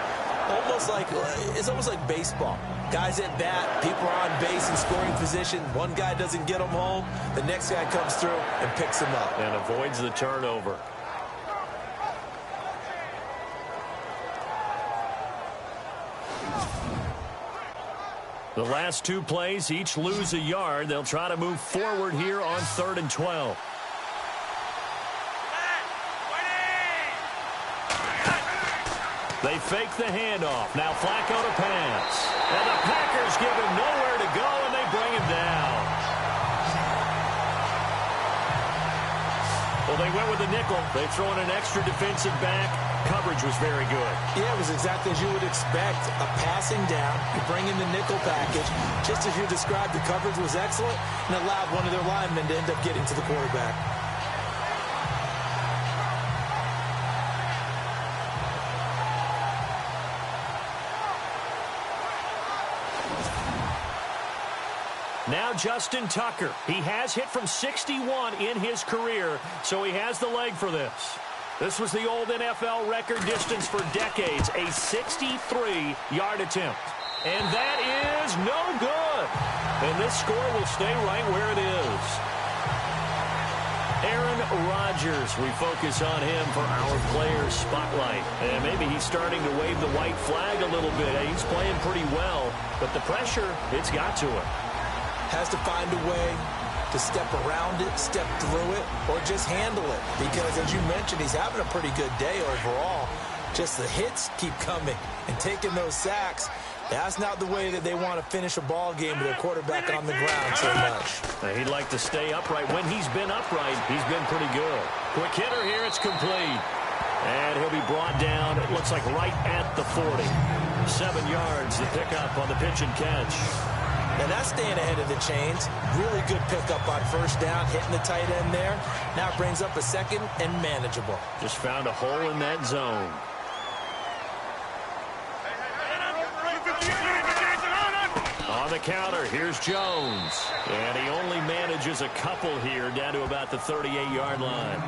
It's almost like baseball. Guys at bat, people are on base in scoring position. One guy doesn't get them home. The next guy comes through and picks him up. And avoids the turnover. The last 2 plays, each lose a yard. They'll try to move forward here on 3rd and 12. They fake the handoff. Now Flacco to pass. And the Packers give him nowhere to go, and they bring him down. Well, they went with the nickel. They throw in an extra defensive back. Coverage was very good. Yeah, it was exactly as you would expect. A passing down, you bring in the nickel package. Just as you described, the coverage was excellent and allowed one of their linemen to end up getting to the quarterback. Now Justin Tucker. He has hit from 61 in his career, so he has the leg for this. This was the old NFL record distance for decades, a 63-yard attempt. And that is no good. And this score will stay right where it is. Aaron Rodgers, we focus on him for our Players Spotlight. And maybe he's starting to wave the white flag a little bit. He's playing pretty well, but the pressure, it's got to him. Has to find a way to step around it, step through it, or just handle it. Because, as you mentioned, he's having a pretty good day overall. Just the hits keep coming and taking those sacks. That's not the way that they want to finish a ball game with their quarterback on the ground so much. He'd like to stay upright. When he's been upright, he's been pretty good. Quick hitter here, it's complete. And he'll be brought down, it looks like right at the 40. 7 yards to pick up on the pitch and catch. Now that's staying ahead of the chains. Really good pickup on first down, hitting the tight end there. Now it brings up a second and manageable. Just found a hole in that zone. On the counter, here's Jones. And he only manages a couple here down to about the 38-yard line.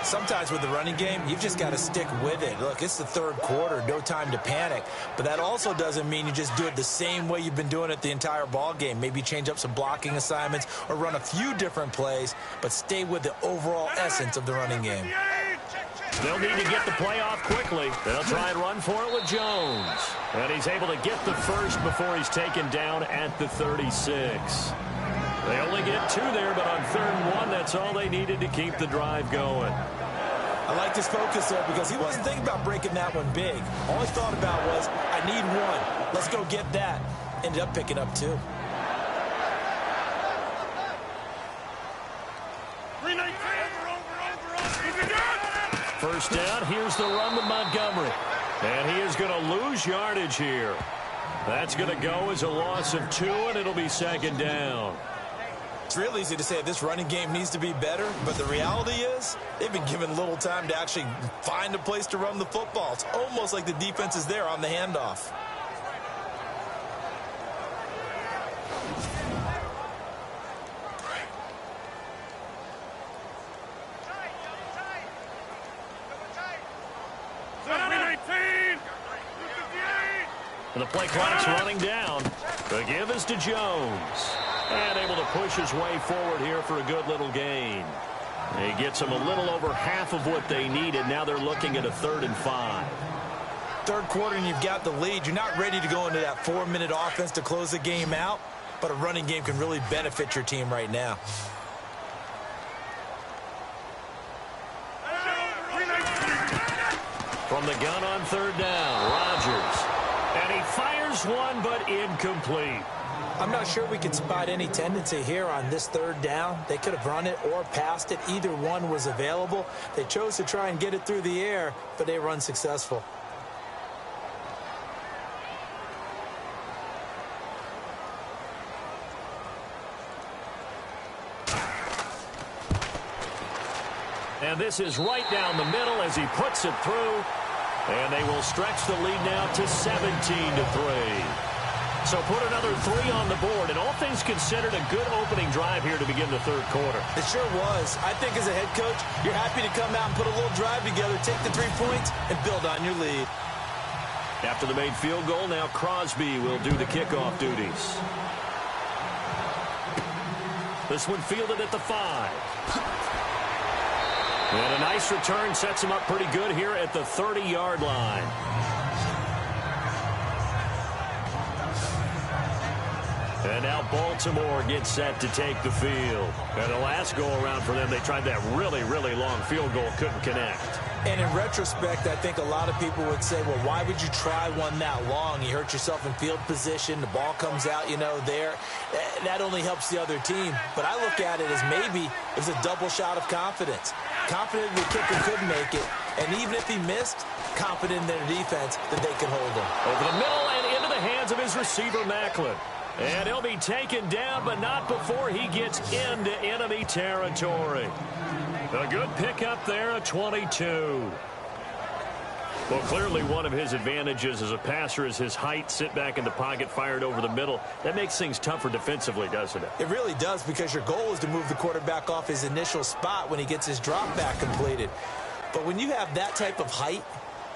Sometimes with the running game, you've just got to stick with it. Look, it's the third quarter, no time to panic. But that also doesn't mean you just do it the same way you've been doing it the entire ball game. Maybe change up some blocking assignments or run a few different plays, but stay with the overall essence of the running game. They'll need to get the play off quickly. They'll try and run for it with Jones. And he's able to get the first before he's taken down at the 36. They only get 2 there, but on 3rd and 1, that's all they needed to keep the drive going. I like his focus there because he wasn't thinking about breaking that one big. All he thought about was, I need 1. Let's go get that. Ended up picking up 2. First down, here's the run with Montgomery. And he is going to lose yardage here. That's going to go as a loss of 2, and it'll be 2nd down. It's real easy to say this running game needs to be better, but the reality is they've been given little time to actually find a place to run the football. It's almost like the defense is there on the handoff. And the play clock's running down. The give is to Jones. And able to push his way forward here for a good little gain. He gets them a little over half of what they needed. Now they're looking at a 3rd and 5. Third quarter and you've got the lead. You're not ready to go into that 4-minute offense to close the game out, but a running game can really benefit your team right now. From the gun on 3rd down, Rodgers. And he fires one, but incomplete. I'm not sure we can spot any tendency here on this 3rd down. They could have run it or passed it. Either one was available. They chose to try and get it through the air, but they were unsuccessful. And this is right down the middle as he puts it through. And they will stretch the lead now to 17-3. So put another 3 on the board, and all things considered, a good opening drive here to begin the 3rd quarter. It sure was. I think as a head coach, you're happy to come out and put a little drive together, take the 3 points, and build on your lead. After the made field goal, now Crosby will do the kickoff duties. This one fielded at the 5. And a nice return sets him up pretty good here at the 30-yard line. And now Baltimore gets set to take the field. And the last go-around for them, they tried that really, really long field goal, couldn't connect. And in retrospect, I think a lot of people would say, well, why would you try one that long? You hurt yourself in field position. The ball comes out, there. That only helps the other team. But I look at it as maybe it was a double shot of confidence. Confident the kicker could make it. And even if he missed, confident in their defense that they could hold him. Over the middle and into the hands of his receiver, Macklin. And he'll be taken down, but not before he gets into enemy territory. A good pickup there at 22. Well, clearly one of his advantages as a passer is his height. Sit back in the pocket, fired over the middle. That makes things tougher defensively, doesn't it? It really does, because your goal is to move the quarterback off his initial spot when he gets his drop back completed. But when you have that type of height,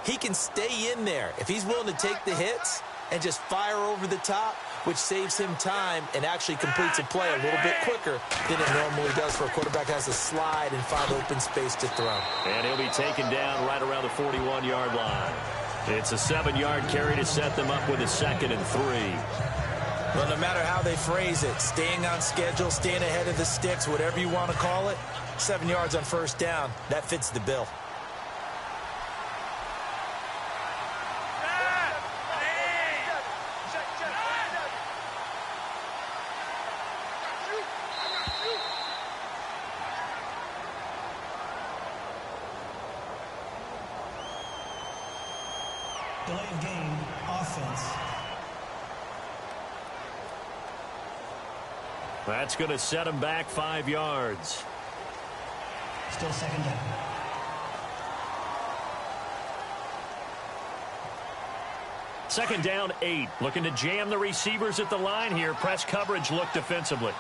he can stay in there. If he's willing to take the hits and just fire over the top, which saves him time and actually completes a play a little bit quicker than it normally does for a quarterback has to slide and find open space to throw. And he'll be taken down right around the 41-yard line. It's a 7-yard carry to set them up with a 2nd and 3. Well, no matter how they phrase it, staying on schedule, staying ahead of the sticks, whatever you want to call it, 7 yards on first down, that fits the bill. Delay of game, offense. That's going to set him back 5 yards. Still second down. Second down, 8. Looking to jam the receivers at the line here. Press coverage look defensively.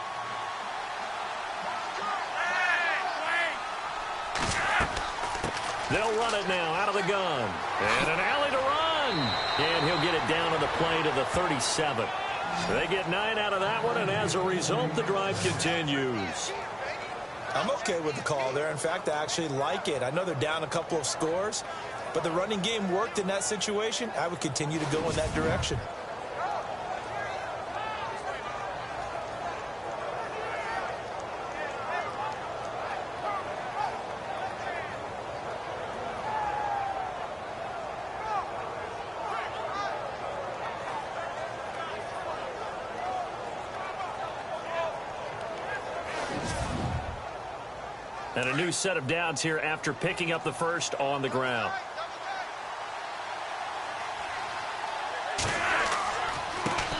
They'll run it now out of the gun. And an alley to run. And he'll get it down on the play to the 37. They get 9 out of that one, and as a result, the drive continues. I'm okay with the call there. In fact, I actually like it. I know they're down a couple of scores, but the running game worked in that situation. I would continue to go in that direction. And a new set of downs here after picking up the first on the ground.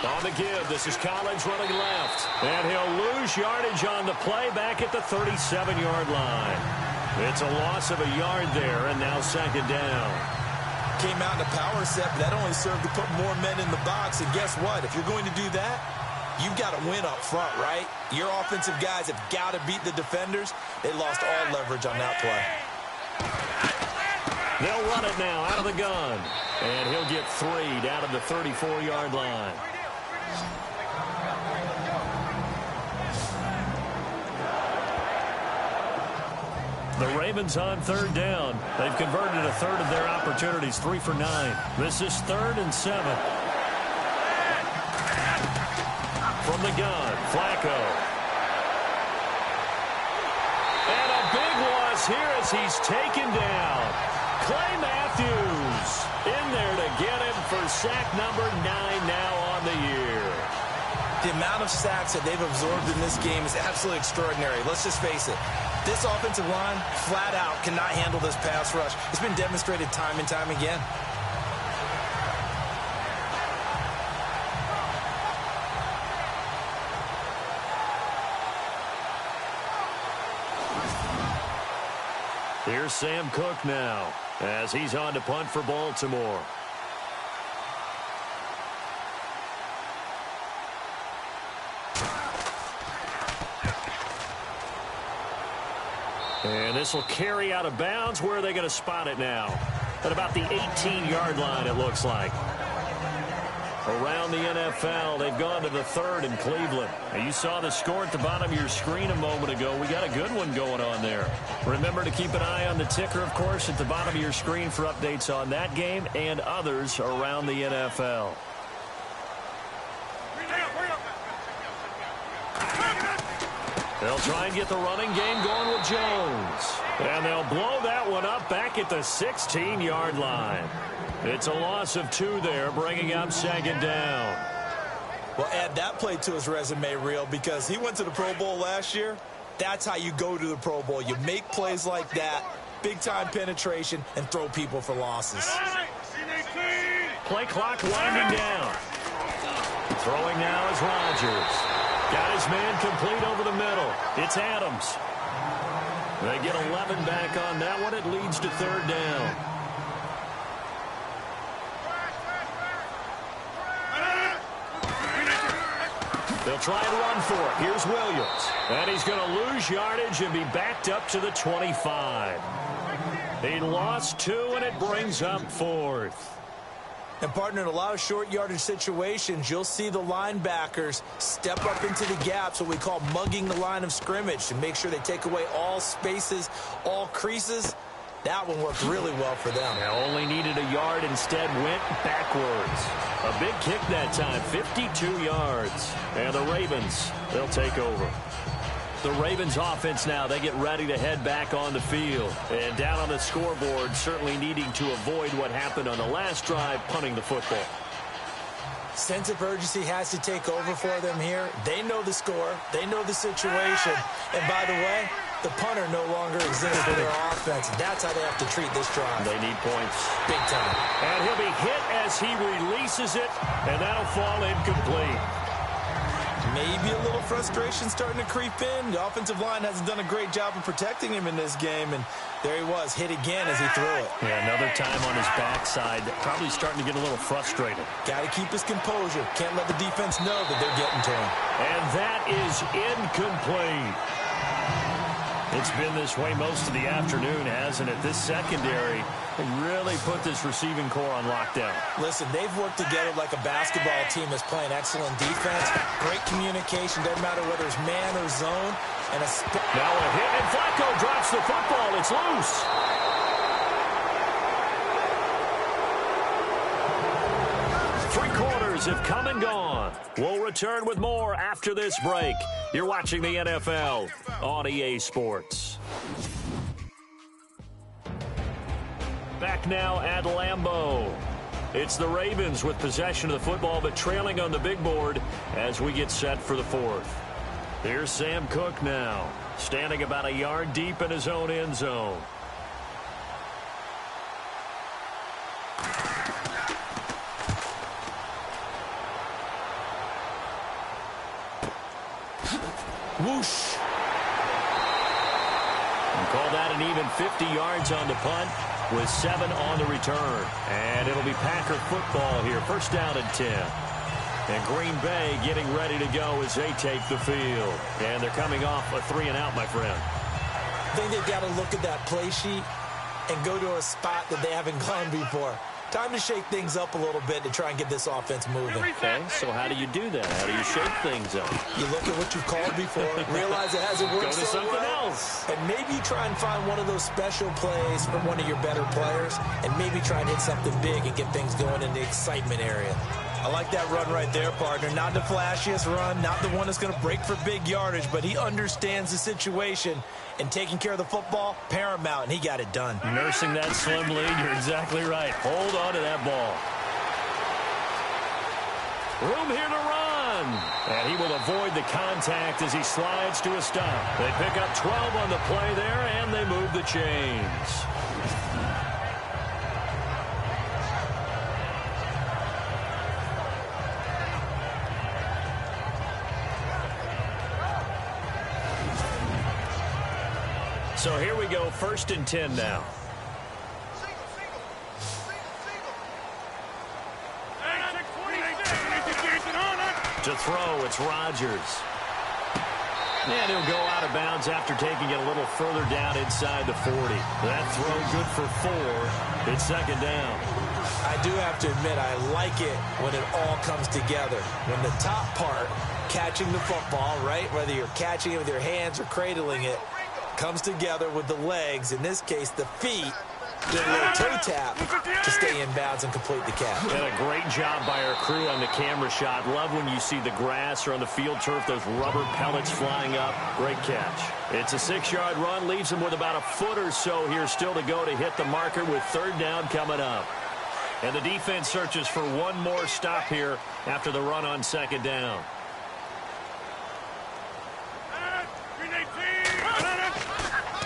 On the give, this is Collins running left. And he'll lose yardage on the play back at the 37-yard line. It's a loss of a yard there, and now second down. Came out in a power set, but that only served to put more men in the box. And guess what? If you're going to do that, you've got to win up front, right? Your offensive guys have got to beat the defenders. They lost all leverage on that play. They'll run it now out of the gun. And he'll get 3 down to the 34-yard line. The Ravens on third down. They've converted a third of their opportunities, 3 for 9. This is 3rd and 7. From the gun, Flacco. And a big loss here as he's taken down. Clay Matthews in there to get him for sack number 9 now on the year. The amount of sacks that they've absorbed in this game is absolutely extraordinary. Let's just face it. This offensive line, flat out, cannot handle this pass rush. It's been demonstrated time and time again. Here's Sam Cook now as he's on to punt for Baltimore. And this will carry out of bounds. Where are they going to spot it now? At about the 18-yard line, it looks like. Around the NFL, they've gone to the 3rd in Cleveland. Now, you saw the score at the bottom of your screen a moment ago. We got a good one going on there. Remember to keep an eye on the ticker, of course, at the bottom of your screen for updates on that game and others around the NFL. They'll try and get the running game going with Jones. And they'll blow that one up back at the 16-yard line. It's a loss of 2 there, bringing up second down. Well, add that play to his resume, Real, because he went to the Pro Bowl last year. That's how you go to the Pro Bowl. You make plays like that, big-time penetration, and throw people for losses. Play clock winding down. Throwing now is Rodgers. Got his man complete over the middle. It's Adams. They get 11 back on that one. It leads to third down. They'll try and run for it. Here's Williams. And he's going to lose yardage and be backed up to the 25. He lost 2, and it brings up 4th. And, partner, in a lot of short yardage situations, you'll see the linebackers step up into the gaps, what we call mugging the line of scrimmage, to make sure they take away all spaces, all creases. That one worked really well for them. Now only needed a yard, instead went backwards. A big kick that time, 52 yards. And the Ravens, they'll take over. The Ravens offense now, they get ready to head back on the field. And down on the scoreboard, certainly needing to avoid what happened on the last drive, punting the football. Sense of urgency has to take over for them here. They know the score. They know the situation. And by the way, the punter no longer exists for their offense. That's how they have to treat this drive. They need points. Big time. And he'll be hit as he releases it, and that'll fall incomplete. Maybe a little frustration starting to creep in. The offensive line hasn't done a great job of protecting him in this game, and there he was, hit again as he threw it. Yeah, another time on his backside, probably starting to get a little frustrated. Got to keep his composure. Can't let the defense know that they're getting to him. And that is incomplete. It's been this way most of the afternoon, hasn't it? This secondary really put this receiving core on lockdown. Listen, they've worked together like a basketball team that's playing excellent defense. Great communication, doesn't matter whether it's man or zone. And now a hit, and Flacco drops the football. It's loose. Three quarters have come and gone. We'll return with more after this break. You're watching the NFL on EA Sports. Back now at Lambeau. It's the Ravens with possession of the football, but trailing on the big board as we get set for the fourth. Here's Sam Cook now, standing about a yard deep in his own end zone. Whoosh. And call that an even 50 yards on the punt with 7 on the return. And it'll be Packer football here. First down and 10. And Green Bay getting ready to go as they take the field. And they're coming off a 3-and-out, my friend. I think they've got to look at that play sheet and go to a spot that they haven't gone before. Time to shake things up a little bit to try and get this offense moving. Okay, so how do you do that? How do you shake things up? You look at what you've called before, realize it hasn't worked Go to so something well, else. and maybe try and find one of those special plays from one of your better players, and maybe try and hit something big and get things going in the excitement area. I like that run right there, partner. Not the flashiest run, not the one that's going to break for big yardage, but he understands the situation, and taking care of the football, paramount, and he got it done. Nursing that slim lead, you're exactly right. Hold on to that ball. Room here to run. And he will avoid the contact as he slides to a stop. They pick up 12 on the play there, and they move the chains. So here we go, 1st and 10 now. To throw, it's Rodgers. And he'll go out of bounds after taking it a little further down inside the 40. That throw good for 4. It's 2nd down. I do have to admit, I like it when it all comes together. When the top part, catching the football, right, whether you're catching it with your hands or cradling it, comes together with the legs, in this case the feet, do a little toe tap to stay in bounds and complete the catch. And a great job by our crew on the camera shot. Love when you see the grass or on the field turf, those rubber pellets flying up. Great catch. It's a 6-yard run, leaves them with about a foot or so here still to go to hit the marker with 3rd down coming up. And the defense searches for one more stop here after the run on 2nd down.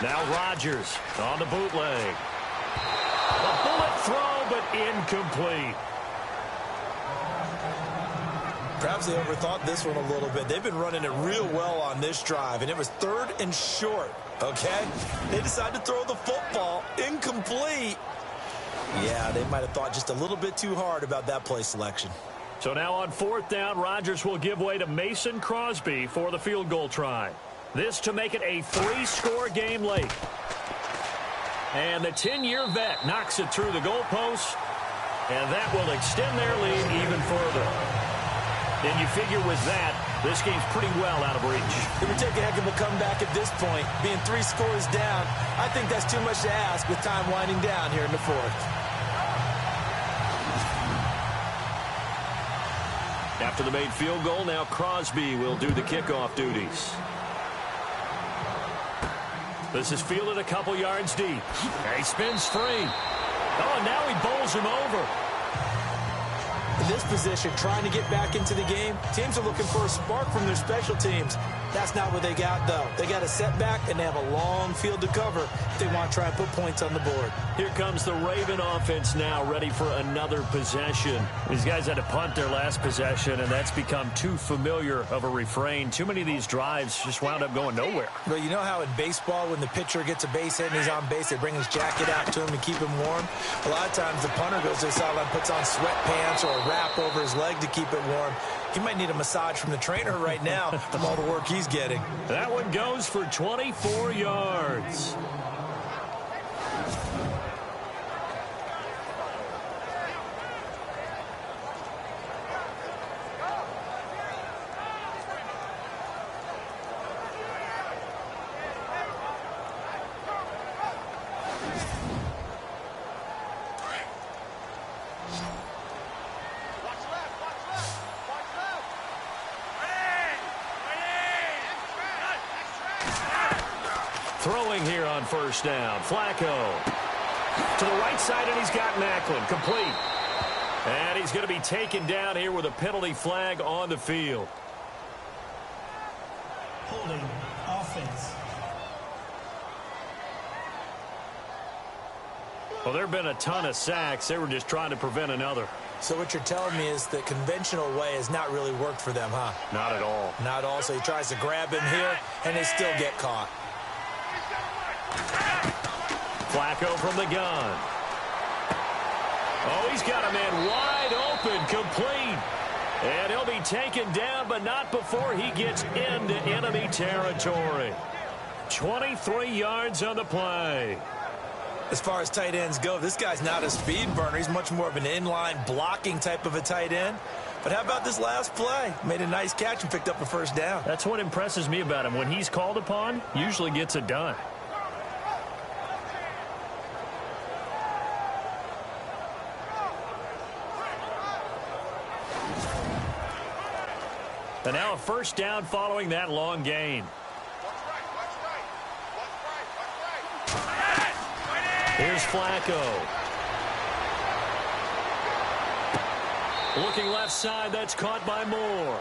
Now Rodgers on the bootleg. A bullet throw, but incomplete. Perhaps they overthought this one a little bit. They've been running it real well on this drive, and it was 3rd and short, okay? They decided to throw the football incomplete. Yeah, they might have thought just a little bit too hard about that play selection. So now on 4th down, Rodgers will give way to Mason Crosby for the field goal try. This to make it a 3-score game late. And the 10-year vet knocks it through the goalpost, and that will extend their lead even further. And you figure with that, this game's pretty well out of reach. It would take a heck of a comeback at this point. Being 3 scores down, I think that's too much to ask with time winding down here in the fourth. After the made field goal, now Crosby will do the kickoff duties. This is fielded a couple yards deep. He spins free. Oh, and now he bowls him over. In this position, trying to get back into the game, teams are looking for a spark from their special teams. That's not what they got, though. They got a setback, and they have a long field to cover if they want to try and put points on the board. Here comes the Raven offense now, ready for another possession. These guys had to punt their last possession, and that's become too familiar of a refrain. Too many of these drives just wound up going nowhere. Well, you know how in baseball, when the pitcher gets a base hit and he's on base, they bring his jacket out to him and keep him warm? A lot of times the punter goes to the sideline, puts on sweatpants or a wrap over his leg to keep it warm. He might need a massage from the trainer right now from all the work he's getting. That one goes for 24 yards. Throwing here on first down. Flacco to the right side, and he's got Macklin. Complete. And he's going to be taken down here with a penalty flag on the field. Holding offense. Well, there have been a ton of sacks. They were just trying to prevent another. So what you're telling me is the conventional way has not really worked for them, huh? Not at all. Not all. So he tries to grab him here, and they still get caught. Flacco from the gun. Oh, he's got a man wide open, complete. And he'll be taken down, but not before he gets into enemy territory. 23 yards on the play. As far as tight ends go, this guy's not a speed burner. He's much more of an inline blocking type of a tight end. But how about this last play? Made a nice catch and picked up a first down. That's what impresses me about him. When he's called upon, usually gets it done. And now a first down following that long gain. Here's Flacco. Looking left side, that's caught by Moore.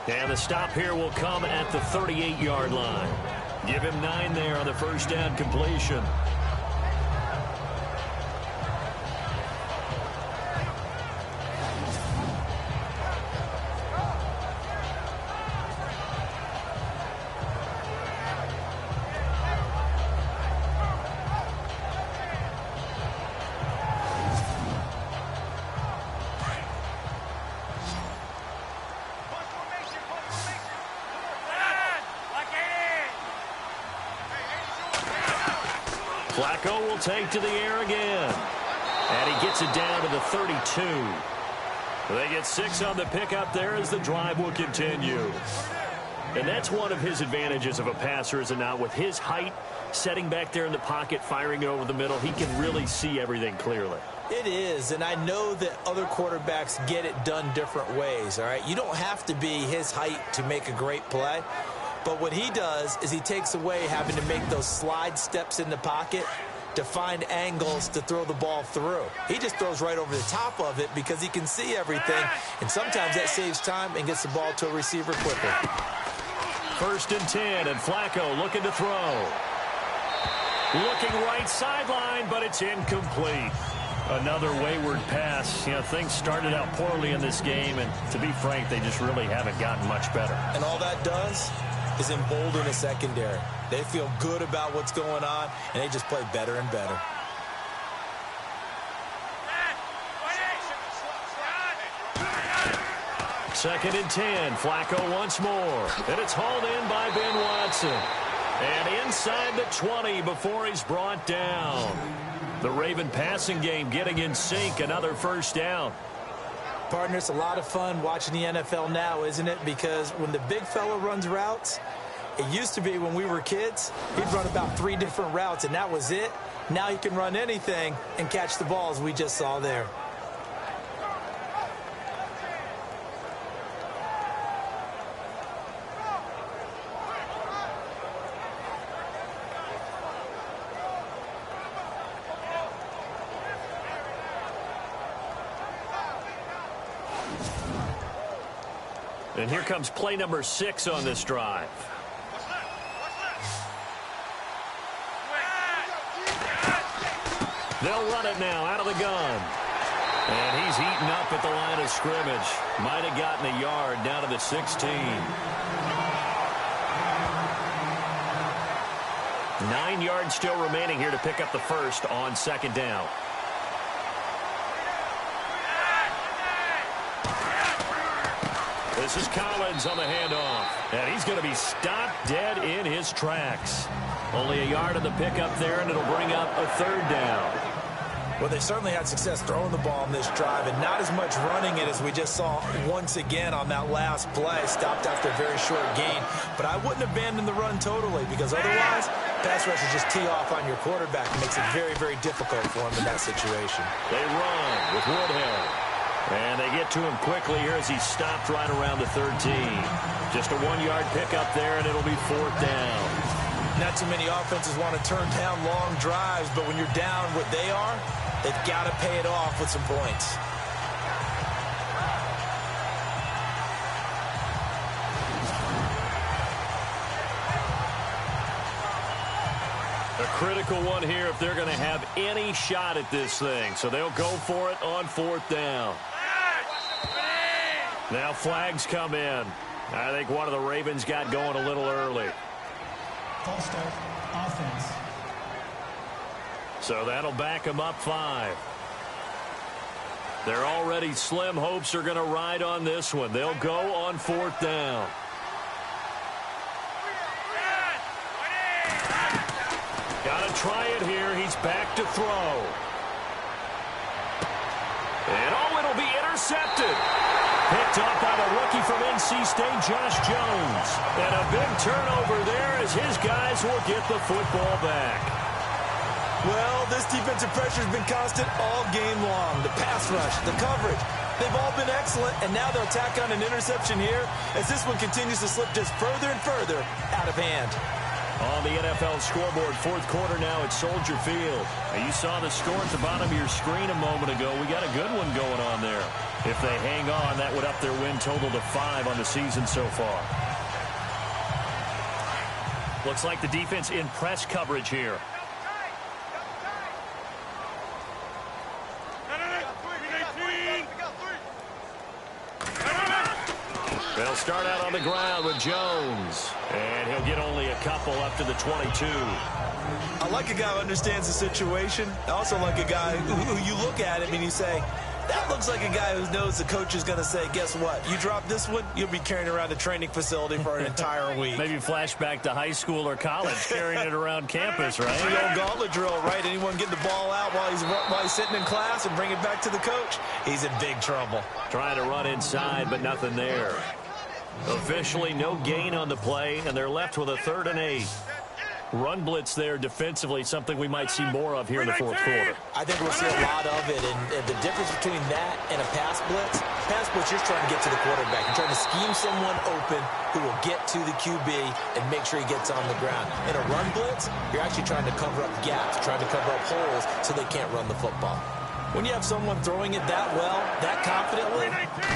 And the stop here will come at the 38-yard line. Give him 9 there on the first down completion. Flacco will take to the air again. And he gets it down to the 32. They get 6 on the pickup there as the drive will continue. And that's one of his advantages of a passer, is it not? With his height, setting back there in the pocket, firing over the middle, he can really see everything clearly. It is, and I know that other quarterbacks get it done different ways, all right? You don't have to be his height to make a great play. But what he does is he takes away having to make those slide steps in the pocket to find angles to throw the ball through. He just throws right over the top of it because he can see everything, and sometimes that saves time and gets the ball to a receiver quicker. 1st and 10, and Flacco looking to throw. Looking right sideline, but it's incomplete. Another wayward pass. You know, things started out poorly in this game, and to be frank, they just really haven't gotten much better. And all that does is embolden a secondary. They feel good about what's going on, and they just play better and better. Second and 10. Flacco once more. And it's hauled in by Ben Watson. And inside the 20 before he's brought down. The Raven passing game getting in sync. Another first down. Partner, it's a lot of fun watching the NFL now, isn't it? Because when the big fella runs routes, it used to be when we were kids, he'd run about 3 different routes, and that was it. Now he can run anything and catch the balls we just saw there. And here comes play number 6 on this drive. They'll run it now out of the gun. And he's eaten up at the line of scrimmage. Might have gotten a yard down to the 16. 9 yards still remaining here to pick up the first on second down. This is Collins on the handoff. And he's going to be stopped dead in his tracks. Only a yard of the pickup there, and it'll bring up a third down. Well, they certainly had success throwing the ball on this drive, and not as much running it as we just saw once again on that last play. Stopped after a very short gain. But I wouldn't abandon the run totally, because otherwise, pass rushers just tee off on your quarterback. It makes it very, very difficult for him in that situation. They run with Woodhead. And they get to him quickly here as he stopped right around the 13. Just a 1-yard pickup there, and it'll be 4th down. Not too many offenses want to turn down long drives, but when you're down what they are, they've got to pay it off with some points. A critical one here if they're going to have any shot at this thing. So they'll go for it on 4th down. Now flags come in. I think one of the Ravens got going a little early. False start, offense. So that'll back them up 5. They're already slim hopes are going to ride on this one. They'll go on 4th down. Got to try it here. He's back to throw. And it'll be intercepted. Picked off by the rookie from NC State, Josh Jones. And a big turnover there as his guys will get the football back. Well, this defensive pressure has been constant all game long. The pass rush, the coverage, they've all been excellent, and now they'll tack on an interception here as this one continues to slip just further and further out of hand. On the NFL scoreboard, 4th quarter now at Soldier Field. And you saw the score at the bottom of your screen a moment ago. We got a good one going on there. If they hang on, that would up their win total to 5 on the season so far. Looks like the defense in press coverage here. They'll start out on the ground with Jones. And he'll get only a couple up to the 22. I like a guy who understands the situation. I also like a guy who you look at him and you say, that looks like a guy who knows the coach is going to say, guess what? You drop this one, you'll be carrying around a training facility for an entire week. Maybe flashback to high school or college, carrying it around campus, right? The old gauntlet drill, right? Anyone get the ball out while he's sitting in class and bring it back to the coach? He's in big trouble. Trying to run inside, but nothing there. Officially no gain on the play, and they're left with a 3rd and 8. Run blitz there defensively, something we might see more of here in the 4th quarter. I think we'll see a lot of it, and the difference between that and a pass blitz, you're trying to get to the quarterback. You're trying to scheme someone open who will get to the QB and make sure he gets on the ground. In a run blitz, you're actually trying to cover up gaps, trying to cover up holes so they can't run the football. When you have someone throwing it that well, that confidently,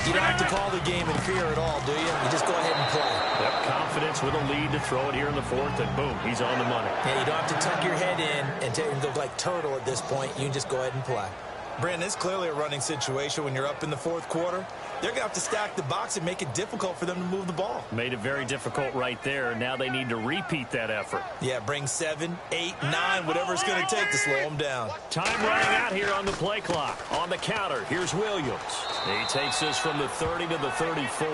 you don't have to call the game in fear at all, do you? You just go ahead and play. Yep, confidence with a lead to throw it here in the 4th, and boom, he's on the money. Yeah, you don't have to tuck your head in and look like turtle at this point. You can just go ahead and play. Brandon, it's clearly a running situation when you're up in the 4th quarter. They're going to have to stack the box and make it difficult for them to move the ball. Made it very difficult right there. Now they need to repeat that effort. Yeah, bring 7, 8, 9, whatever it's going to take to slow them down. Time running out here on the play clock. On the counter, here's Williams. He takes this from the 30 to the 34.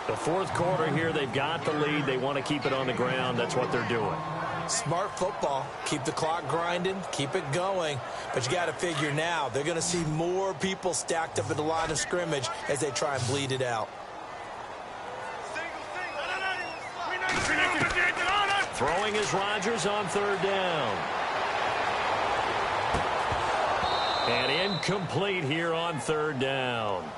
The 4th quarter here, they've got the lead. They want to keep it on the ground. That's what they're doing. Smart football. Keep the clock grinding. Keep it going. But you got to figure now they're going to see more people stacked up at the line of scrimmage as they try and bleed it out. Throwing is Rodgers on third down. And incomplete here on third down.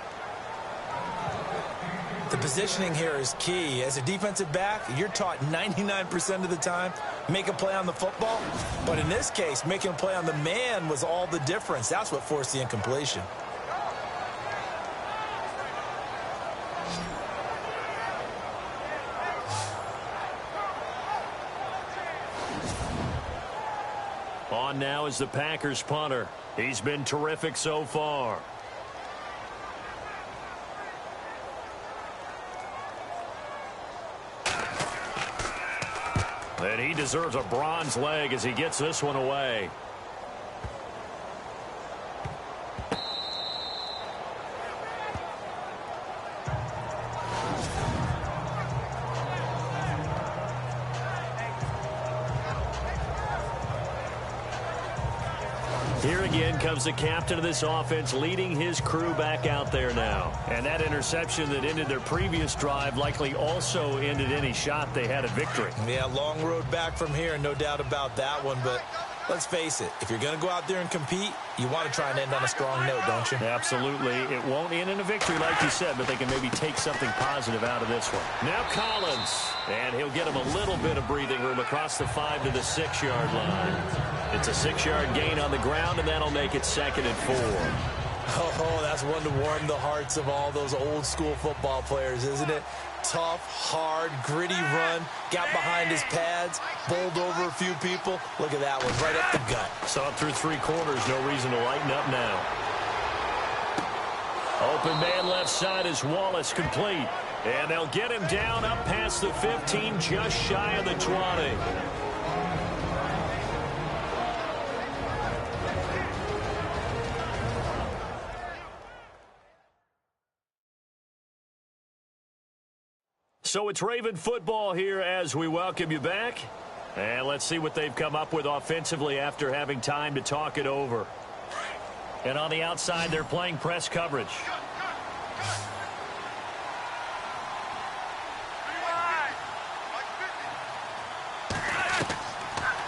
The positioning here is key. As a defensive back, you're taught 99% of the time, make a play on the football. But in this case, making a play on the man was all the difference. That's what forced the incompletion. On now is the Packers punter. He's been terrific so far. And he deserves a bronze leg as he gets this one away. Here again comes the captain of this offense leading his crew back out there now. And that interception that ended their previous drive likely also ended any shot they had at victory. Yeah, long road back from here, no doubt about that one. But let's face it, if you're going to go out there and compete, you want to try and end on a strong note, don't you? Absolutely. It won't end in a victory like you said, but they can maybe take something positive out of this one. Now Collins, and he'll get him a little bit of breathing room across the 5 to the 6-yard line. It's a 6-yard gain on the ground, and that'll make it 2nd and 4. Oh, that's one to warm the hearts of all those old-school football players, isn't it? Tough, hard, gritty run, got behind his pads, bowled over a few people. Look at that one, right up the gut. Saw it through 3 quarters, no reason to lighten up now. Open man left side is Wallace, complete. And they'll get him down up past the 15, just shy of the 20. So it's Raven football here as we welcome you back. And let's see what they've come up with offensively after having time to talk it over. And on the outside, they're playing press coverage.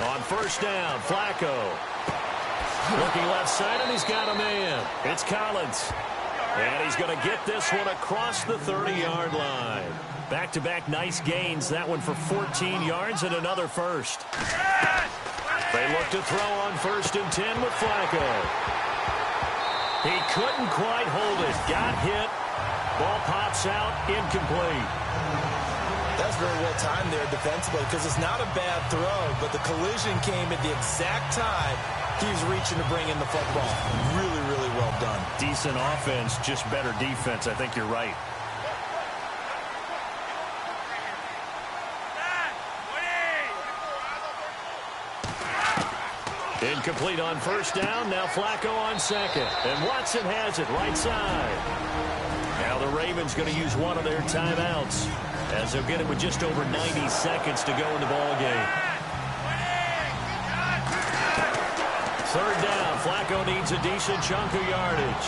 On first down, Flacco. Looking left side, and he's got a man. It's Collins. And he's going to get this one across the 30-yard line. Back-to-back nice gains. That one for 14 yards and another first. They look to throw on 1st and 10 with Flacco. He couldn't quite hold it. Got hit. Ball pops out. Incomplete. That's very well timed there defensively because it's not a bad throw, but the collision came at the exact time he was reaching to bring in the football. Really, really well done. Decent offense, just better defense. I think you're right. Incomplete on first down. Now Flacco on 2nd. And Watson has it right side. Now the Ravens going to use one of their timeouts as they'll get it with just over 90 seconds to go in the ball game. 3rd down. Flacco needs a decent chunk of yardage.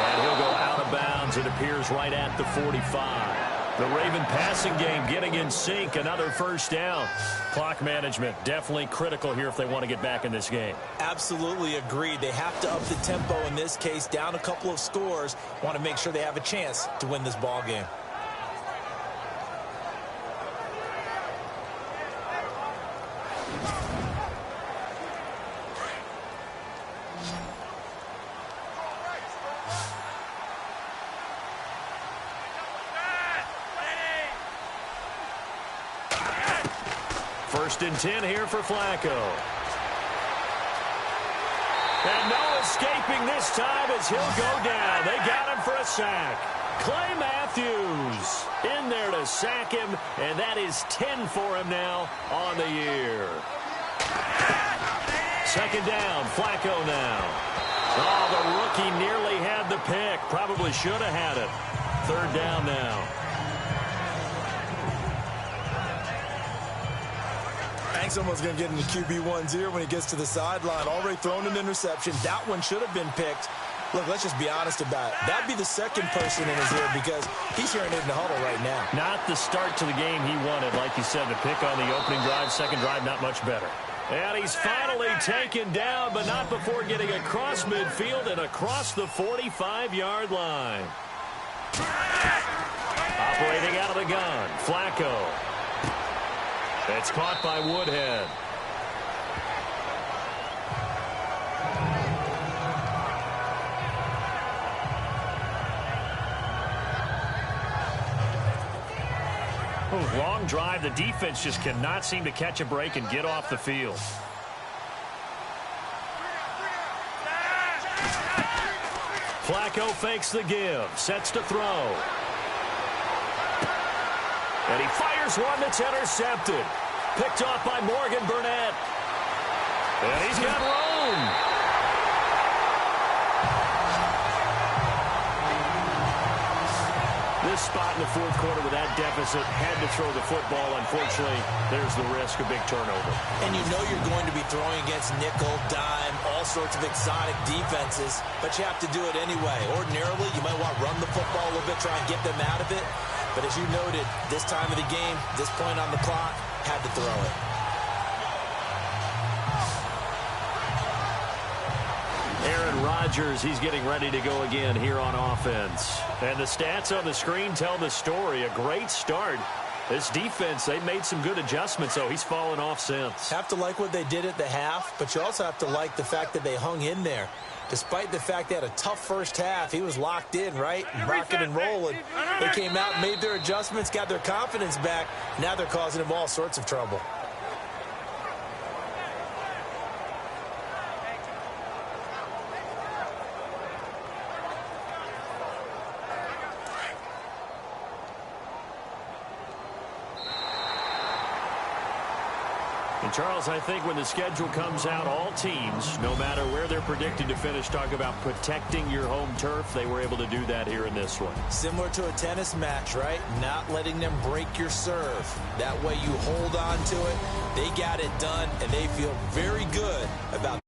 And he'll go out of bounds. It appears right at the 45. The Raven passing game getting in sync. Another first down. Clock management definitely critical here if they want to get back in this game. Absolutely agreed. They have to up the tempo in this case. Down a couple of scores. Want to make sure they have a chance to win this ball game. First and 10 here for Flacco. And no escaping this time as he'll go down. They got him for a sack. Clay Matthews in there to sack him, and that is 10 for him now on the year. 2nd down, Flacco now. Oh, the rookie nearly had the pick. Probably should have had it. 3rd down now. think someone's going to get into QB1's ear when he gets to the sideline. Already thrown an interception. That one should have been picked. Look, let's just be honest about it. That'd be the second person in his ear because he's hearing it in the huddle right now. Not the start to the game he wanted. Like you said, the pick on the opening drive, second drive, not much better. And he's finally taken down, but not before getting across midfield and across the 45-yard line. Operating out of the gun, Flacco. It's caught by Woodhead. Long drive. The defense just cannot seem to catch a break and get off the field. Flacco fakes the give. Sets to throw. And he fires one that's intercepted. Picked off by Morgan Burnett. And he's got room. This spot in the fourth quarter with that deficit, had to throw the football. Unfortunately, there's the risk of big turnover. And you know you're going to be throwing against nickel, dime, all sorts of exotic defenses, but you have to do it anyway. Ordinarily, you might want to run the football a little bit, try and get them out of it. But as you noted, this time of the game, this point on the clock, had to throw it. Aaron Rodgers, he's getting ready to go again here on offense. And the stats on the screen tell the story. A great start. This defense, they made some good adjustments, so he's fallen off since. Have to like what they did at the half, but you also have to like the fact that they hung in there. Despite the fact they had a tough first half, he was locked in, right? Rocking and rolling. They came out, made their adjustments, got their confidence back. Now they're causing him all sorts of trouble. And Charles, I think when the schedule comes out, all teams, no matter where they're predicted to finish, talk about protecting your home turf. They were able to do that here in this one. Similar to a tennis match, right? Not letting them break your serve. That way you hold on to it. They got it done, and they feel very good about